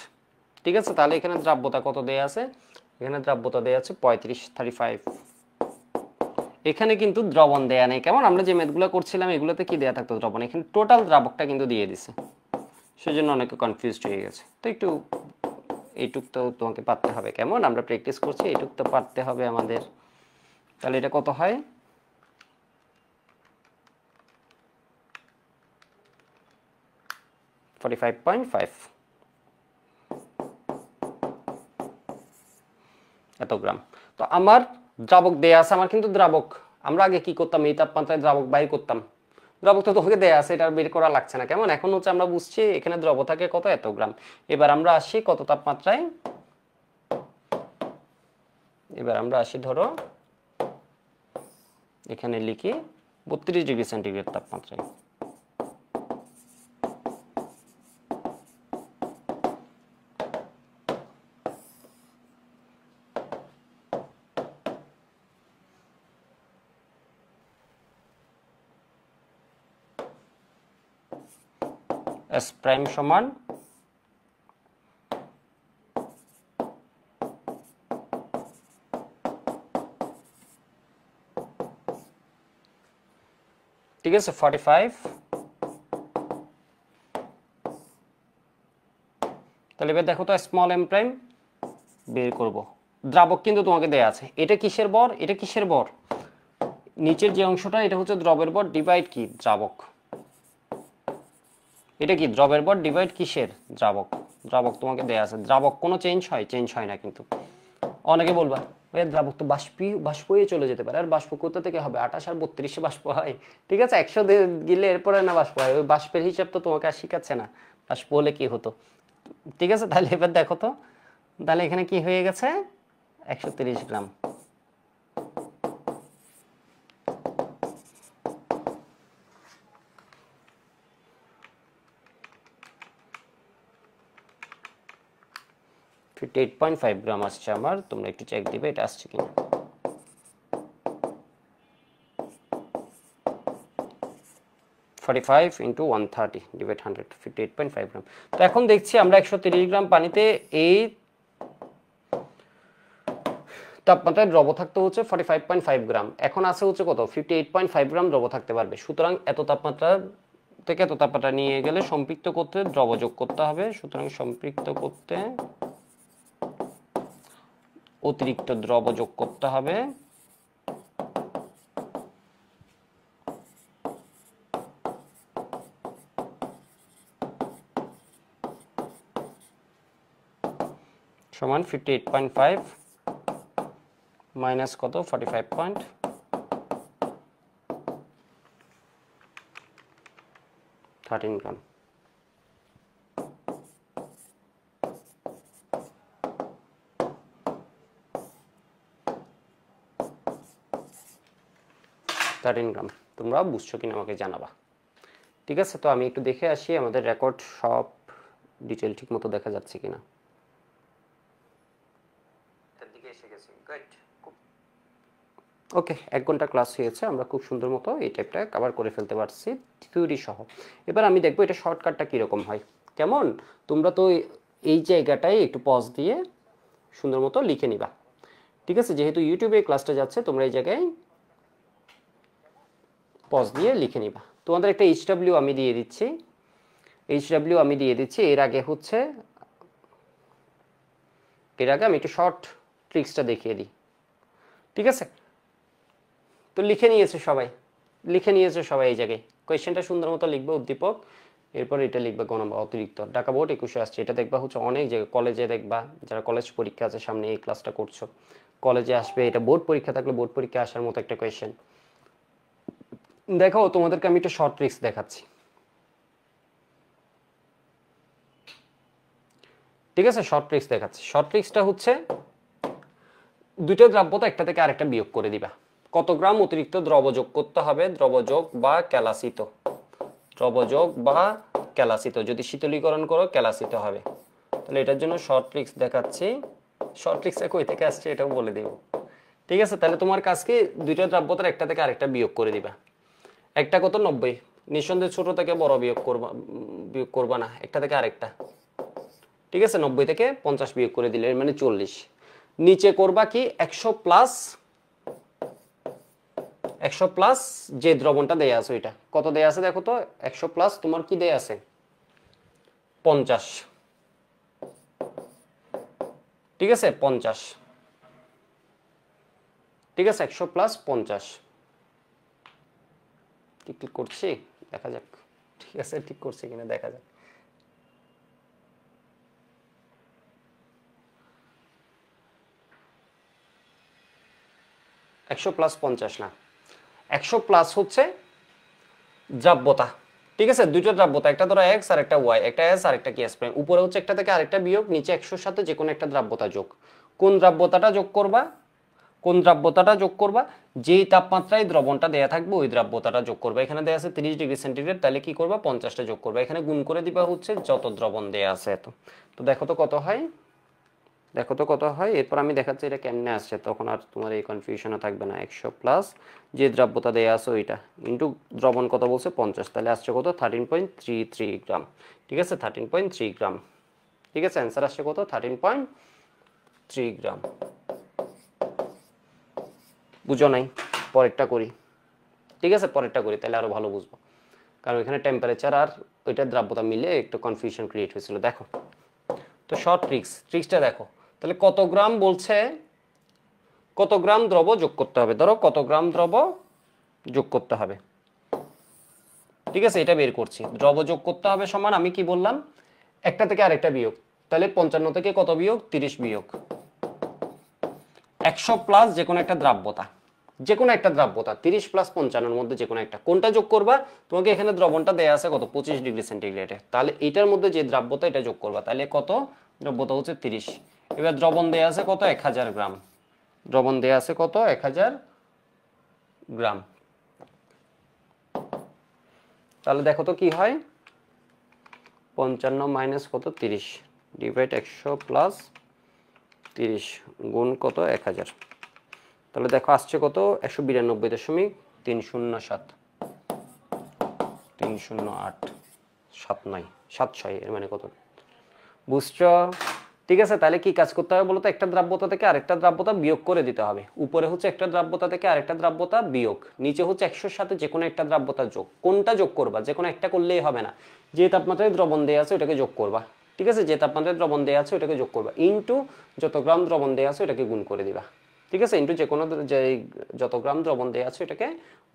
ঠিক আছে, তাহলে এখানে দ্রাব্যতা কত দেয়া আছে? এখানে দ্রাব্যতা দেয়া আছে 35। এখানে কিন্তু দ্রবণ দেয়া নেই। কেমন? আমরা যে ম্যাথগুলো করছিলাম এগুলোতে কি দেয়া থাকতো? দ্রবণ। এখানে টোটাল দ্রাবকটা কিন্তু দিয়ে দিছে, সেজন্য অনেকে কনফিউজড হয়ে গেছে। তো একটু এইটুক তো তোমাকে পারতে হবে। কেমন? আমরা প্র্যাকটিস করছি, এইটুক তো পারতে হবে আমাদের। তাহলে এটা কত হয়? 45.5 এত গ্রাম। তো আমার দ্রাবক দেয়া আছে, আমার কিন্তু দ্রাবক। আমরা আগে কি করতাম? এই তাপমাত্রায় দ্রাবক বাইর করতাম। দ্রাবক তো তোমাকে দেয়া আছে, এটা বের করা লাগছে না। কেমন? এখন হচ্ছে আমরা বুঝছি এখানে দ্রব থাকে কত? এত গ্রাম। এবার আমরা আসি কত তাপমাত্রায়? এবার আমরা আসি ধরো এখানে লিখি 32 ডিগ্রি সেন্টিগ্রেড তাপমাত্রায়। S প্রাইম সমান ঠিক আছে 45। তাহলে এবার দেখো তো স্মল m প্রাইম বের করব। দ্রাবক কিন্তু তোমাকে দেয়া আছে। এটা কিসের ভর? এটা কিসের ভর? নিচের যে অংশটা এটা হচ্ছে দ্রবের ভর ডিভাইড কি? দ্রাবক। এটা কি? দ্রবের ভর ডিভাইড কিসের? দ্রাবক। দ্রাবক তোমাকে দেয়া আছে। দ্রাবক কোনো চেঞ্জ হয়? চেঞ্জ হয় না কিন্তু। অনেকে বলবা ভাই দ্রাবক তো বাষ্প হয়ে চলে যেতে পারে। আর বাষ্প কোথা থেকে হবে? 28 আর 32 বাষ্প হয়। ঠিক আছে, 100 গিলে এরপরে না বাষ্প হয়। ওই বাষ্পের হিসাব তো তোমাকে আর শিখাচ্ছে না। বাষ্প হলে কি হতো? ঠিক আছে, তাহলে এবার দেখো তো, তাহলে এখানে কি হয়ে গেছে? 130 গ্রাম। $58.5 গ্রাম আসছে আমার। তোমরা একটু চেক দিবে এটা আসছে কিনা। $45 × 130 ডিভাইড 100 58.5 গ্রাম। তো এখন দেখছি আমরা 130 গ্রাম পানিতে এই তাপমাত্রায় দ্রব থাকতে হচ্ছে 45.5 গ্রাম। এখন আছে হচ্ছে কত? 58.5 গ্রাম দ্রব থাকতে পারবে। সুতরাং এত তাপমাত্রা থেকে এত তাপমাত্রা নিয়ে গেলে সম্পৃক্ত করতে দ্রব যোগ করতে হবে। সুতরাং সম্পৃক্ত করতে অতিরিক্ত দ্রব যোগ করতে হবে। সমান 58.5 মাইনাস কত? 45.13 গ্রাম। তোমরা বুঝছো কিনা আমাকে জানাবা। ঠিক আছে, তো আমি একটু দেখে আসি আমাদের রেকর্ড সব ডিটেল ঠিক মতো দেখা যাচ্ছে কিনা। ওকে, 1 ঘন্টা ক্লাস হয়েছে। আমরা খুব সুন্দর মতো এই টাইপটা কভার করে ফেলতে পারছি থিওরি সহ। এবার আমি দেখবো এটা শর্টকাটটা কীরকম হয়। কেমন? তোমরা তো এই জায়গাটায় একটু পজ দিয়ে সুন্দর মতো লিখে নিবা। ঠিক আছে, যেহেতু ইউটিউবে ক্লাসটা যাচ্ছে তোমরা এই জায়গায় পজ দিয়ে লিখে নিবা। তোমাদের একটা HW আমি দিয়ে দিচ্ছি, HW আমি দিয়ে দিচ্ছি। এর আগে আমি একটু শর্ট ট্রিক্সটা দেখিয়ে দিই, ঠিক আছে? তো লিখে নিয়েছে সবাই এই জায়গায় কোয়েশ্চেনটা সুন্দর মতো লিখবে উদ্দীপক, এরপর এটা লিখবে গ নম্বর অতিরিক্ত। ঢাকা বোর্ড 21 আসছে, এটা দেখবা হচ্ছে অনেক জায়গায়, কলেজে দেখবা, যারা কলেজ পরীক্ষা আছে সামনে, এই ক্লাসটা করছো, কলেজে আসবে, এটা বোর্ড পরীক্ষা থাকলে বোর্ড পরীক্ষা আসার মতো একটা কোয়েশ্চেন। দেখো তোমাদেরকে আমি একটা শর্ট ট্রিক্স দেখাচ্ছি, ঠিক আছে? শর্ট ট্রিক্স দেখাচ্ছি। শর্ট ট্রিক্সটা হচ্ছে দুটো দ্রব্যতা একটা থেকে আরেকটা বিয়োগ করে দিবা। কত গ্রাম অতিরিক্ত দ্রব যোগ করতে হবে, দ্রবযোগ বা ক্যালাসিত, দ্রবযোগ বা ক্যালাসিত, যদি শীতলীকরণ করো ক্যালাসিত হবে। তাহলে এটার জন্য শর্ট ট্রিক্স দেখাচ্ছি। শর্ট ট্রিক্সটা কই থেকে আসছে এটাও বলে দিব, ঠিক আছে? তাহলে তোমার কাজ কি, দুইটা দ্রব্যতার একটা থেকে আরেকটা বিয়োগ করে দিবা। একটা কত 90, নিঃসন্দেহে ছোট থেকে বড় বিয়োগ করবা না, একটা থেকে আরেকটা, ঠিক আছে? 90 থেকে 50 বিয়োগ করে দিলে মানে 40। নিচে করবা কি 100 প্লাস যে দ্রবণটা দেয়া আছে ওইটা কত দেয়া আছে দেখো তো, 100 প্লাস তোমার কি দেয়া আছে 50, ঠিক আছে? 50, ঠিক আছে? 100 প্লাস 50 ঠিক করছি, দেখা যাক, ঠিক আছে? ঠিক করছি কিনা দেখা যাক। একশো প্লাস 50 না, 100 প্লাস হচ্ছে দ্রাব্যতা, ঠিক আছে? দুইটা দ্রাব্যতা, একটা ধরো এক্স আর একটা ওয়াই, একটা এস আর একটা কি এস প্রাইম। উপরে হচ্ছে একটা থেকে আরেকটা বিয়োগ, নিচে 100-র সাথে যে কোনো একটা দ্রাব্যতা যোগ। কোন দ্রাব্যতাটা যোগ করবা? যেই তাপমাত্রায় দ্রবণটা দেয়া থাকবে ওই দ্রাব্যতাটা যোগ করবা। এখানে দেয়া আছে 30 ডিগ্রি সেন্টিগ্রেড, তাহলে কি করবা 50টা যোগ করবা, এখানে গুণ করে দিবা হচ্ছে যত দ্রবণ দেয়া আছে এত। তো দেখো তো কত হয়, এরপর আমি দেখাচ্ছি এটা কেমনে আসছে, তখন আর তোমার এই কনফিউশনও থাকবে না। 100 প্লাস যে দ্রাব্যতা দেয়া আছে ওইটা ইন্টু দ্রবণ কত বলছে 50, তাহলে আসছে কত 13.33 গ্রাম, ঠিক আছে? 13.3 গ্রাম, ঠিক আছে? অ্যান্সার আসছে কত 13.3 গ্রাম। বুঝো নাই? পরেরটা করি, ঠিক আছে? তাহলে আরো ভালো বুঝবো, কারণ এখানে টেম্পারেচার আর ওইটা দ্রাব্যতা মিলে একটু কনফিউশন ক্রিয়েট হয়েছিল। দেখো তো শর্ট ট্রিক্সটা দেখো, তাহলে কত গ্রাম বলছে, কত গ্রাম দ্রব যোগ করতে হবে, ধরো কত গ্রাম দ্রব যোগ করতে হবে, ঠিক আছে? এটা বের করছি, দ্রব যোগ করতে হবে সমান আমি কি বললাম, একটা থেকে আরেকটা বিয়োগ। তাহলে 55 থেকে কত বিয়োগ, 30 বিয়োগ, 100 প্লাস যে কোনো একটা দ্রাব্যতা, 30 প্লাস 55-র মধ্যে যে কোনো একটা, কোনটা যোগ করবা? তোমাকে এখানে দ্রবণটা দেয়া আছে কত 25 ডিগ্রি সেন্টিগ্রেডে, তাহলে এটার মধ্যে যে দ্রাব্যতা এটা যোগ করবা, তাহলে কত দ্রব্যতা হচ্ছে 30। এবার দ্রবণ দেয়া আছে কত 1000 গ্রাম, দ্রবণ দেয়া আছে কত 1000 গ্রাম। তাহলে দেখো তো কি হয়, 55 মাইনাস কত 30 ডিভাইড 100 প্লাস 30 গুণ কত 1000, তাহলে দেখো আসছে কত 192.307, 308.79 এর মানে কত, বুঝছো? ঠিক আছে? তাহলে কি কাজ করতে হবে বলতো, একটা দ্রাব্যতা থেকে আরেকটা দ্রাব্যতা বিয়োগ করে দিতে হবে। উপরে হচ্ছে একটা দ্রাব্যতা থেকে আরেকটা দ্রাব্যতা বিয়োগ, নিচে হচ্ছে 100-র সাথে যে কোনো একটা দ্রাব্যতা যোগ। কোনটা যোগ করবা? যে কোনো একটা করলেই হবে না, যে তাপমাত্রায় দ্রবণ দেয়া আছে ওটাকে যোগ করবা, ঠিক আছে? যে তাপমাত্রায় দ্রবণ দেয়া আছে ওটাকে যোগ করবা, ইনটু যত গ্রাম দ্রবণ দেয়া আছে ওটাকে গুণ করে দিবা, ঠিক আছে? ইনটু যে কোনো যত গ্রাম দ্রবণ দেয়া আছে এটাকে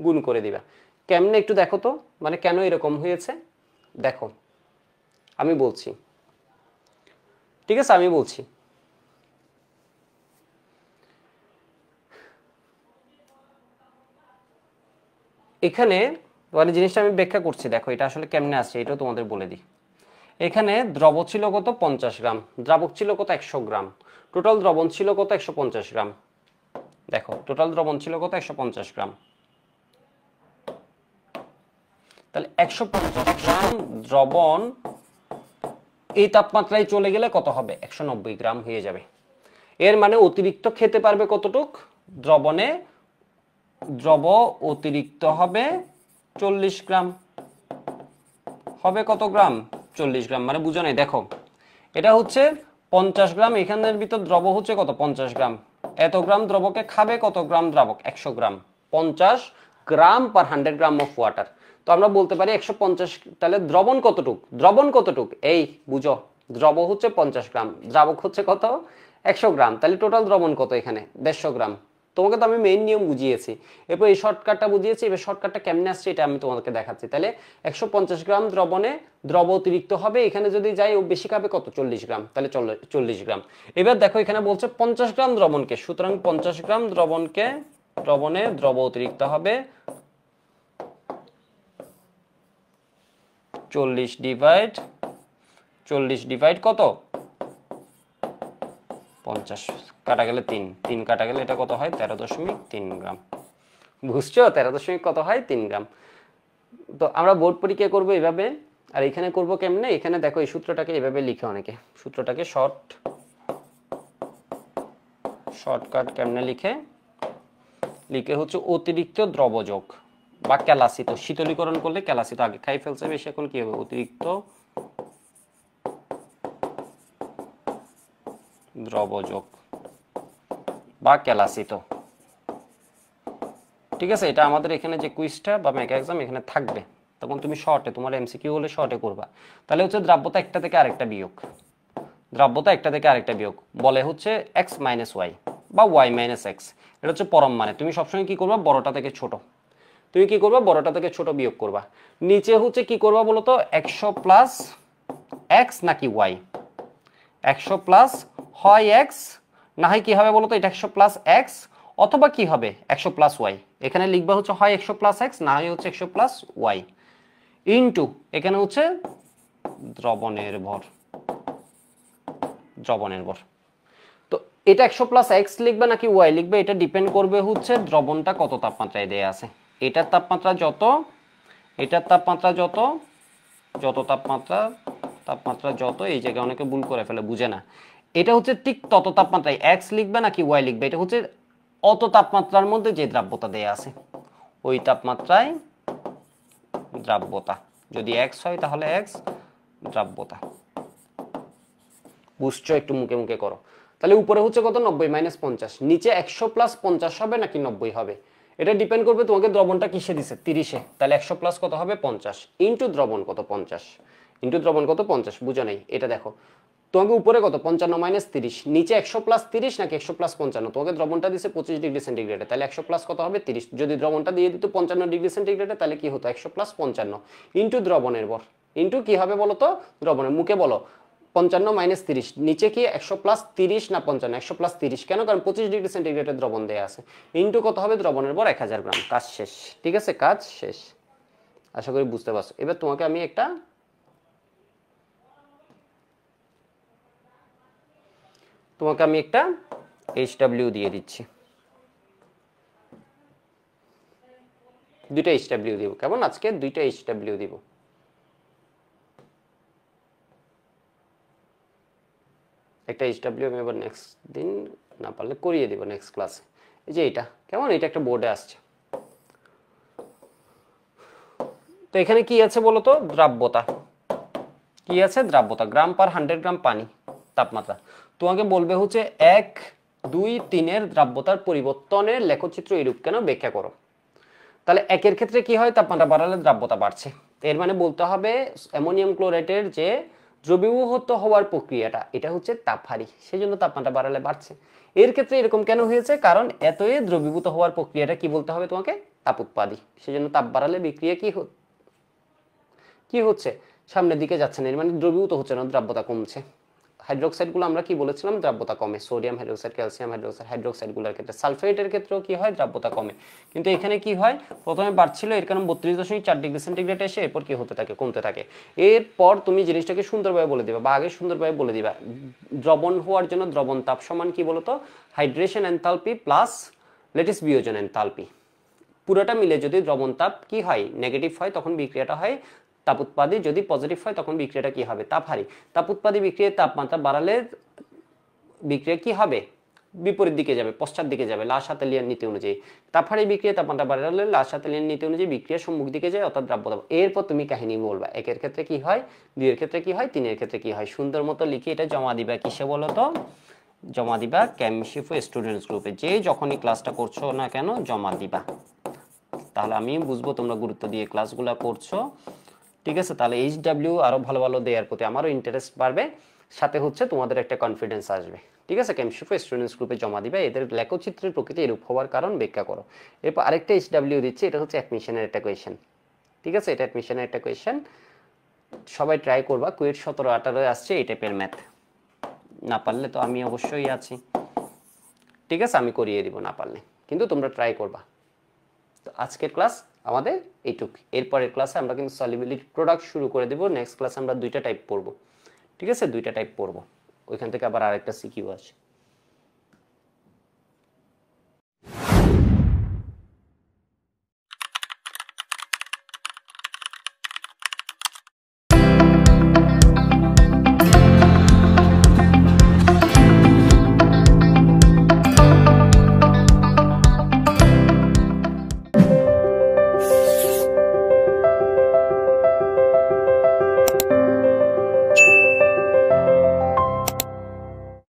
গুণ করে দিবা। কেমনে একটু দেখো তো, মানে কেন এরকম হয়েছে দেখো, আমি বলছি, ঠিক আছে? আমি বলছি, এখানে মানে জিনিসটা আমি ব্যাখ্যা করছি, দেখো এটা আসলে কেমনে আসছে এটাও তোমাদের বলে দিই। এখানে দ্রব ছিল কত 50 গ্রাম, দ্রাবক ছিল কত 100 গ্রাম, টোটাল দ্রবণ ছিল কত 150 গ্রাম। দেখো টোটাল দ্রবণ ছিল কত 150 গ্রাম, তাহলে 150 গ্রাম দ্রবণ এই তাপমাত্রায় চলে গেলে কত হবে, 190 গ্রাম হয়ে যাবে। এর মানে অতিরিক্ত খেতে পারবে কতটুক, দ্রব অতিরিক্ত হবে 40 গ্রাম, হবে কত গ্রাম 40 গ্রাম, মানে বুঝো নাই? দেখো এটা হচ্ছে 50 গ্রাম, এখানের ভিতর দ্রব হচ্ছে কত 50 গ্রাম, এত গ্রাম দ্রবকে খাবে কত গ্রাম দ্রাবক 100 গ্রাম, 50 গ্রাম পার 100 গ্রাম অফ ওয়াটার। তো আমরা বলতে পারি 150, তাহলে দ্রবণ কতটুক, দ্রবণ কতটুক, এই বুঝো দ্রব হচ্ছে 50 গ্রাম, দ্রাবক হচ্ছে কত 100 গ্রাম, তাহলে টোটাল দ্রবণ কত এখানে 150 গ্রাম। তোমাকে তো আমি মেইন নিয়ম বুঝিয়েছি, এরপর এই শর্টকাটটা বুঝিয়েছি, এবার শর্টকাটটা কেমনে আসছে এটা আমি তোমাদেরকে দেখাচ্ছি। তাহলে 150 গ্রাম দ্রবণে দ্রব অতিরিক্ত হবে, এখানে যদি যাই ও বেশি খাবে কত 40 গ্রাম, তাহলে 40 গ্রাম। এবার দেখো এখানে বলছে 50 গ্রাম দ্রবণকে, সুতরাং 50 গ্রাম দ্রবণকে, দ্রবণে দ্রব অতিরিক্ত হবে 40 ডিভাইড কত 50, কাটা গেলে 3 কাটা গেলে এটা কত হয় 13.3 গ্রাম। বুঝছো 13 কত হয় 3 গ্রাম। তো আমরা বোর্ড পরীক্ষা করবো এভাবে, আর এখানে করব কেমনে, এখানে দেখো এই সূত্রটাকে এভাবে লিখে অনেকে, সূত্রটাকে শর্টকাট কেমনে লিখে হচ্ছে অতিরিক্ত দ্রবযোগ বা ক্যালাসিত, শীতলীকরণ করলে ক্যালাসিত, আগে খাই ফেলছে বেশি, এখন কি হবে অতিরিক্ত দ্রবযোগ বা ক্যালাসিত। ঠিক আছে, এটা আমাদের এখানে যে কুইজটা বা মেগা এক্সাম এখানে থাকবে, তখন তুমি শর্টে, তোমার এমসিকিউ হলে শর্টে করবা। তাহলে হচ্ছে দ্রাব্যতা একটা থেকে আরেকটা বিয়োগ, দ্রাব্যতা একটা থেকে আরেকটা বিয়োগ বলে হচ্ছে x মাইনাস ওয়াই বা y মাইনাস এক্স, এটা হচ্ছে পরম মানে। তুমি সবসময় কি করবা, বড়টা থেকে ছোট, তুমি কি করবা বড়টা থেকে ছোট বিয়োগ করবা। নিচে হচ্ছে কি করবা বলো তো, 100 প্লাস এক্স নাকি ওয়াই, 100 প্লাস হয় এক্স, না হয় কি হবে বলো তো, এটা 100 প্লাস এক্স, অথবা কি হবে 100 প্লাস ওয়াই। এখানে লিখবা হচ্ছে হয় 100 প্লাস এক্স, না হয় হচ্ছে 100 প্লাস ওয়াই, ইনটু এখানে হচ্ছে দ্রবণের ভর, দ্রবণের ভর। তো এটা 100 প্লাস এক্স লিখবে নাকি ওয়াই লিখবে, এটা ডিপেন্ড করবে হচ্ছে দ্রবণটা কত তাপমাত্রায় দেয়া আছে। এটার তাপমাত্রা যত, এটার তাপমাত্রা যত, যত তাপমাত্রা যত, এই জায়গায় অনেকে ভুল করে ফেলে, বুঝে না। এটা হচ্ছে ঠিক তত তাপমাত্রায় এক্স লিখবে নাকি ওয়াই লিখবে, এটা হচ্ছে অত তাপমাত্রার মধ্যে যে দ্রাব্যতা দেয়া আছে ওই তাপমাত্রায় দ্রাব্যতা, যদি এক্স হয় তাহলে এক্স দ্রাব্যতা। বুঝছো, একটু মুখে মুখে করো। তাহলে উপরে হচ্ছে কত 90 মাইনাস 50, নিচে 100 প্লাস 50 হবে নাকি 90 হবে, এটা ডিপেন্ড করবে তোমাকে দ্রবণটা কিসে দিছে 30-এ, তাহলে 100 প্লাস কত হবে 50, ইনটু দ্রবণ কত 50, ইনটু দ্রবণ কত 50, বুঝো নাই। এটা দেখো তোমাকে উপরে কত 55 মাইনাস 30, নিচে 100 প্লাস 30 নাকি 100 প্লাস 55, তোমাকে দ্রবণটা দিছে 25 ডিগ্রি সেন্টিগ্রেডে, তাহলে 100 প্লাস কত হবে 30, যদি দ্রবণটা দিয়ে দিত 55 ডিগ্রি সেন্টিগ্রেডে তাহলে কি হতো 100 প্লাস 55 ইনটু দ্রবণের ভর, ইনটু কি হবে বলো তো দ্রবণের, মুখে বলো 55 মাইনাস 30, নিচে কি 100 প্লাস 30 না 55, 100 প্লাস 30 কেন, কারণ 25 ডিগ্রি সেন্টিগ্রেডের দ্রবণ দেয়া আছে, ইনটু কত হবে দ্রবণের ভর 1000 গ্রাম। কাজ শেষ, ঠিক আছে, কাজ শেষ, আশা করি বুঝতে পারছো। এবার তোমাকে আমি একটা HW দিয়ে দিচ্ছি, দুইটা HW দিব, কেমন, আজকে দুইটা HW দিব। একটা HW আমি এবার নেক্সট দিন না পারলে করিয়ে দিব নেক্সট ক্লাসে। এই যে এটা কেমন, এটা একটা বোর্ডে আসছে। তো এখানে কি আছে বলো তো, দ্রাব্যতা কি আছে, দ্রাব্যতা গ্রাম পার 100 গ্রাম পানি তাপমাত্রা। তোমাকে বলবে হচ্ছে 1, 2, 3 এর দ্রাব্যতার পরিবর্তনের লেখচিত্র এরূপ কেন ব্যাখ্যা করো। তাহলে একের ক্ষেত্রে কি হয়, তাপমাত্রা বাড়ালে দ্রাব্যতা বাড়ছে, এর মানে বলতে হবে অ্যামোনিয়াম ক্লোরাইডের যে দ্রবীভূত হওয়ার প্রক্রিয়াটা এটা হচ্ছে তাপহারী, সেই জন্য তাপমাত্রা বাড়ালে বাড়ছে। এর ক্ষেত্রে এরকম কেন হয়েছে, কারণ এতই দ্রবীভূত হওয়ার প্রক্রিয়াটা কি বলতে হবে তোমাকে, তাপ উৎপাদী, সেই জন্য তাপ বাড়ালে বিক্রিয়া কি হচ্ছে সামনের দিকে যাচ্ছে না, এর মানে দ্রবীভূত হচ্ছে না, দ্রাব্যতা কমছে। হাইড্রোক্সাইডগুলো আমরা কি বলেছিলাম, দ্রাব্যতা কমে, সোডিয়াম হাইড্রোক্সাইড, ক্যালসিয়াম হাইড্রোক্সাইড, হাইড্রোক্সাইডগুলোর ক্ষেত্রে, সালফেটের ক্ষেত্রেও কি হয়, দ্রাব্যতা কমে। কিন্তু এখানে কি হয়, প্রথমে বাড়ছিল, এর কারণ 32.4 ডিগ্রি সেন্টিগ্রেড এসে এরপর কি হতে থাকে, কমতে থাকে। এরপর তুমি জিনিসটাকে সুন্দরভাবে বলে দিবা, বা আগে সুন্দরভাবে বলে দিবা, দ্রবণ হওয়ার জন্য দ্রবণ তাপ সমান কি বলতো, হাইড্রেশন এনথালপি প্লাস লেটিস বিয়োজন এনথালপি, পুরোটা মিলে যদি দ্রবণ তাপ কি হয় নেগেটিভ হয় তখন বিক্রিয়াটা হয় তাপ উৎপাদী, যদি পজিটিভ হয় তখন বিক্রিয়াটা কি হবে, তাপহারী। তাপ উৎপাদী বিক্রিয়ার তাপমাত্রা বাড়ালে বিক্রিয়া কি হবে, বিপরীত দিকে যাবে, পশ্চাৎ দিকে যাবে, লাসাতেলিয়ান নীতি অনুযায়ী। তাপহারী বিক্রিয়া তাপমাত্রা বাড়ালে লাসাতেলিয়ান নীতি অনুযায়ী বিক্রিয়া সম্মুখ দিকে যায়, অর্থাৎ দ্রাব্যতা। এরপর তুমি কাহিনী বলবা, একের ক্ষেত্রে কি হয়, দুইয়ের ক্ষেত্রে কি হয়, তিনের ক্ষেত্রে কি হয়, সুন্দর মতো লিখে এটা জমা দিবা কিসে বলো তো, জমা দিবা কেমিস্ট্রি ফর স্টুডেন্টস গ্রুপে, যে যখনই ক্লাসটা করছো না কেন জমা দিবা। তাহলে আমি বুঝবো তোমরা গুরুত্ব দিয়ে ক্লাসগুলো করছো। ঠিক আছে, তাহলে HW আরো ভালো ভালো দেওয়ার প্রতি আমারও ইন্টারেস্ট বাড়বে, সাথে হচ্ছে তোমাদের একটা কনফিডেন্স আসবে। ঠিক আছে, কেমশিফো স্টুডেন্টস গ্রুপে জমা দিবে। এদের লেখচিত্রের প্রকৃতি এরূপ হওয়ার কারণ ব্যাখ্যা করো। এরপর আরেকটা HW দিচ্ছে, এটা হচ্ছে অ্যাডমিশনের একটা কোয়েশ্চেন। ঠিক আছে, এটা অ্যাডমিশনের একটা কোয়েশ্চেন, সবাই ট্রাই করবা। কুয়েট 17-18 আসছে এই টাইপের ম্যাথ, না পারলে তো আমি অবশ্যই আছি। ঠিক আছে, আমি করিয়ে দিব না পারলে, কিন্তু তোমরা ট্রাই করবা। তো আজকের ক্লাস আমাদের এইটুক। এরপরের ক্লাসে আমরা কিন্তু সলিবিলিটি প্রোডাক্ট শুরু করে দেবো। নেক্সট ক্লাসে আমরা 2টা টাইপ পড়বো। ঠিক আছে, 2টা টাইপ পড়বো, ওইখান থেকে আবার আরেকটা সিকিউ আছে।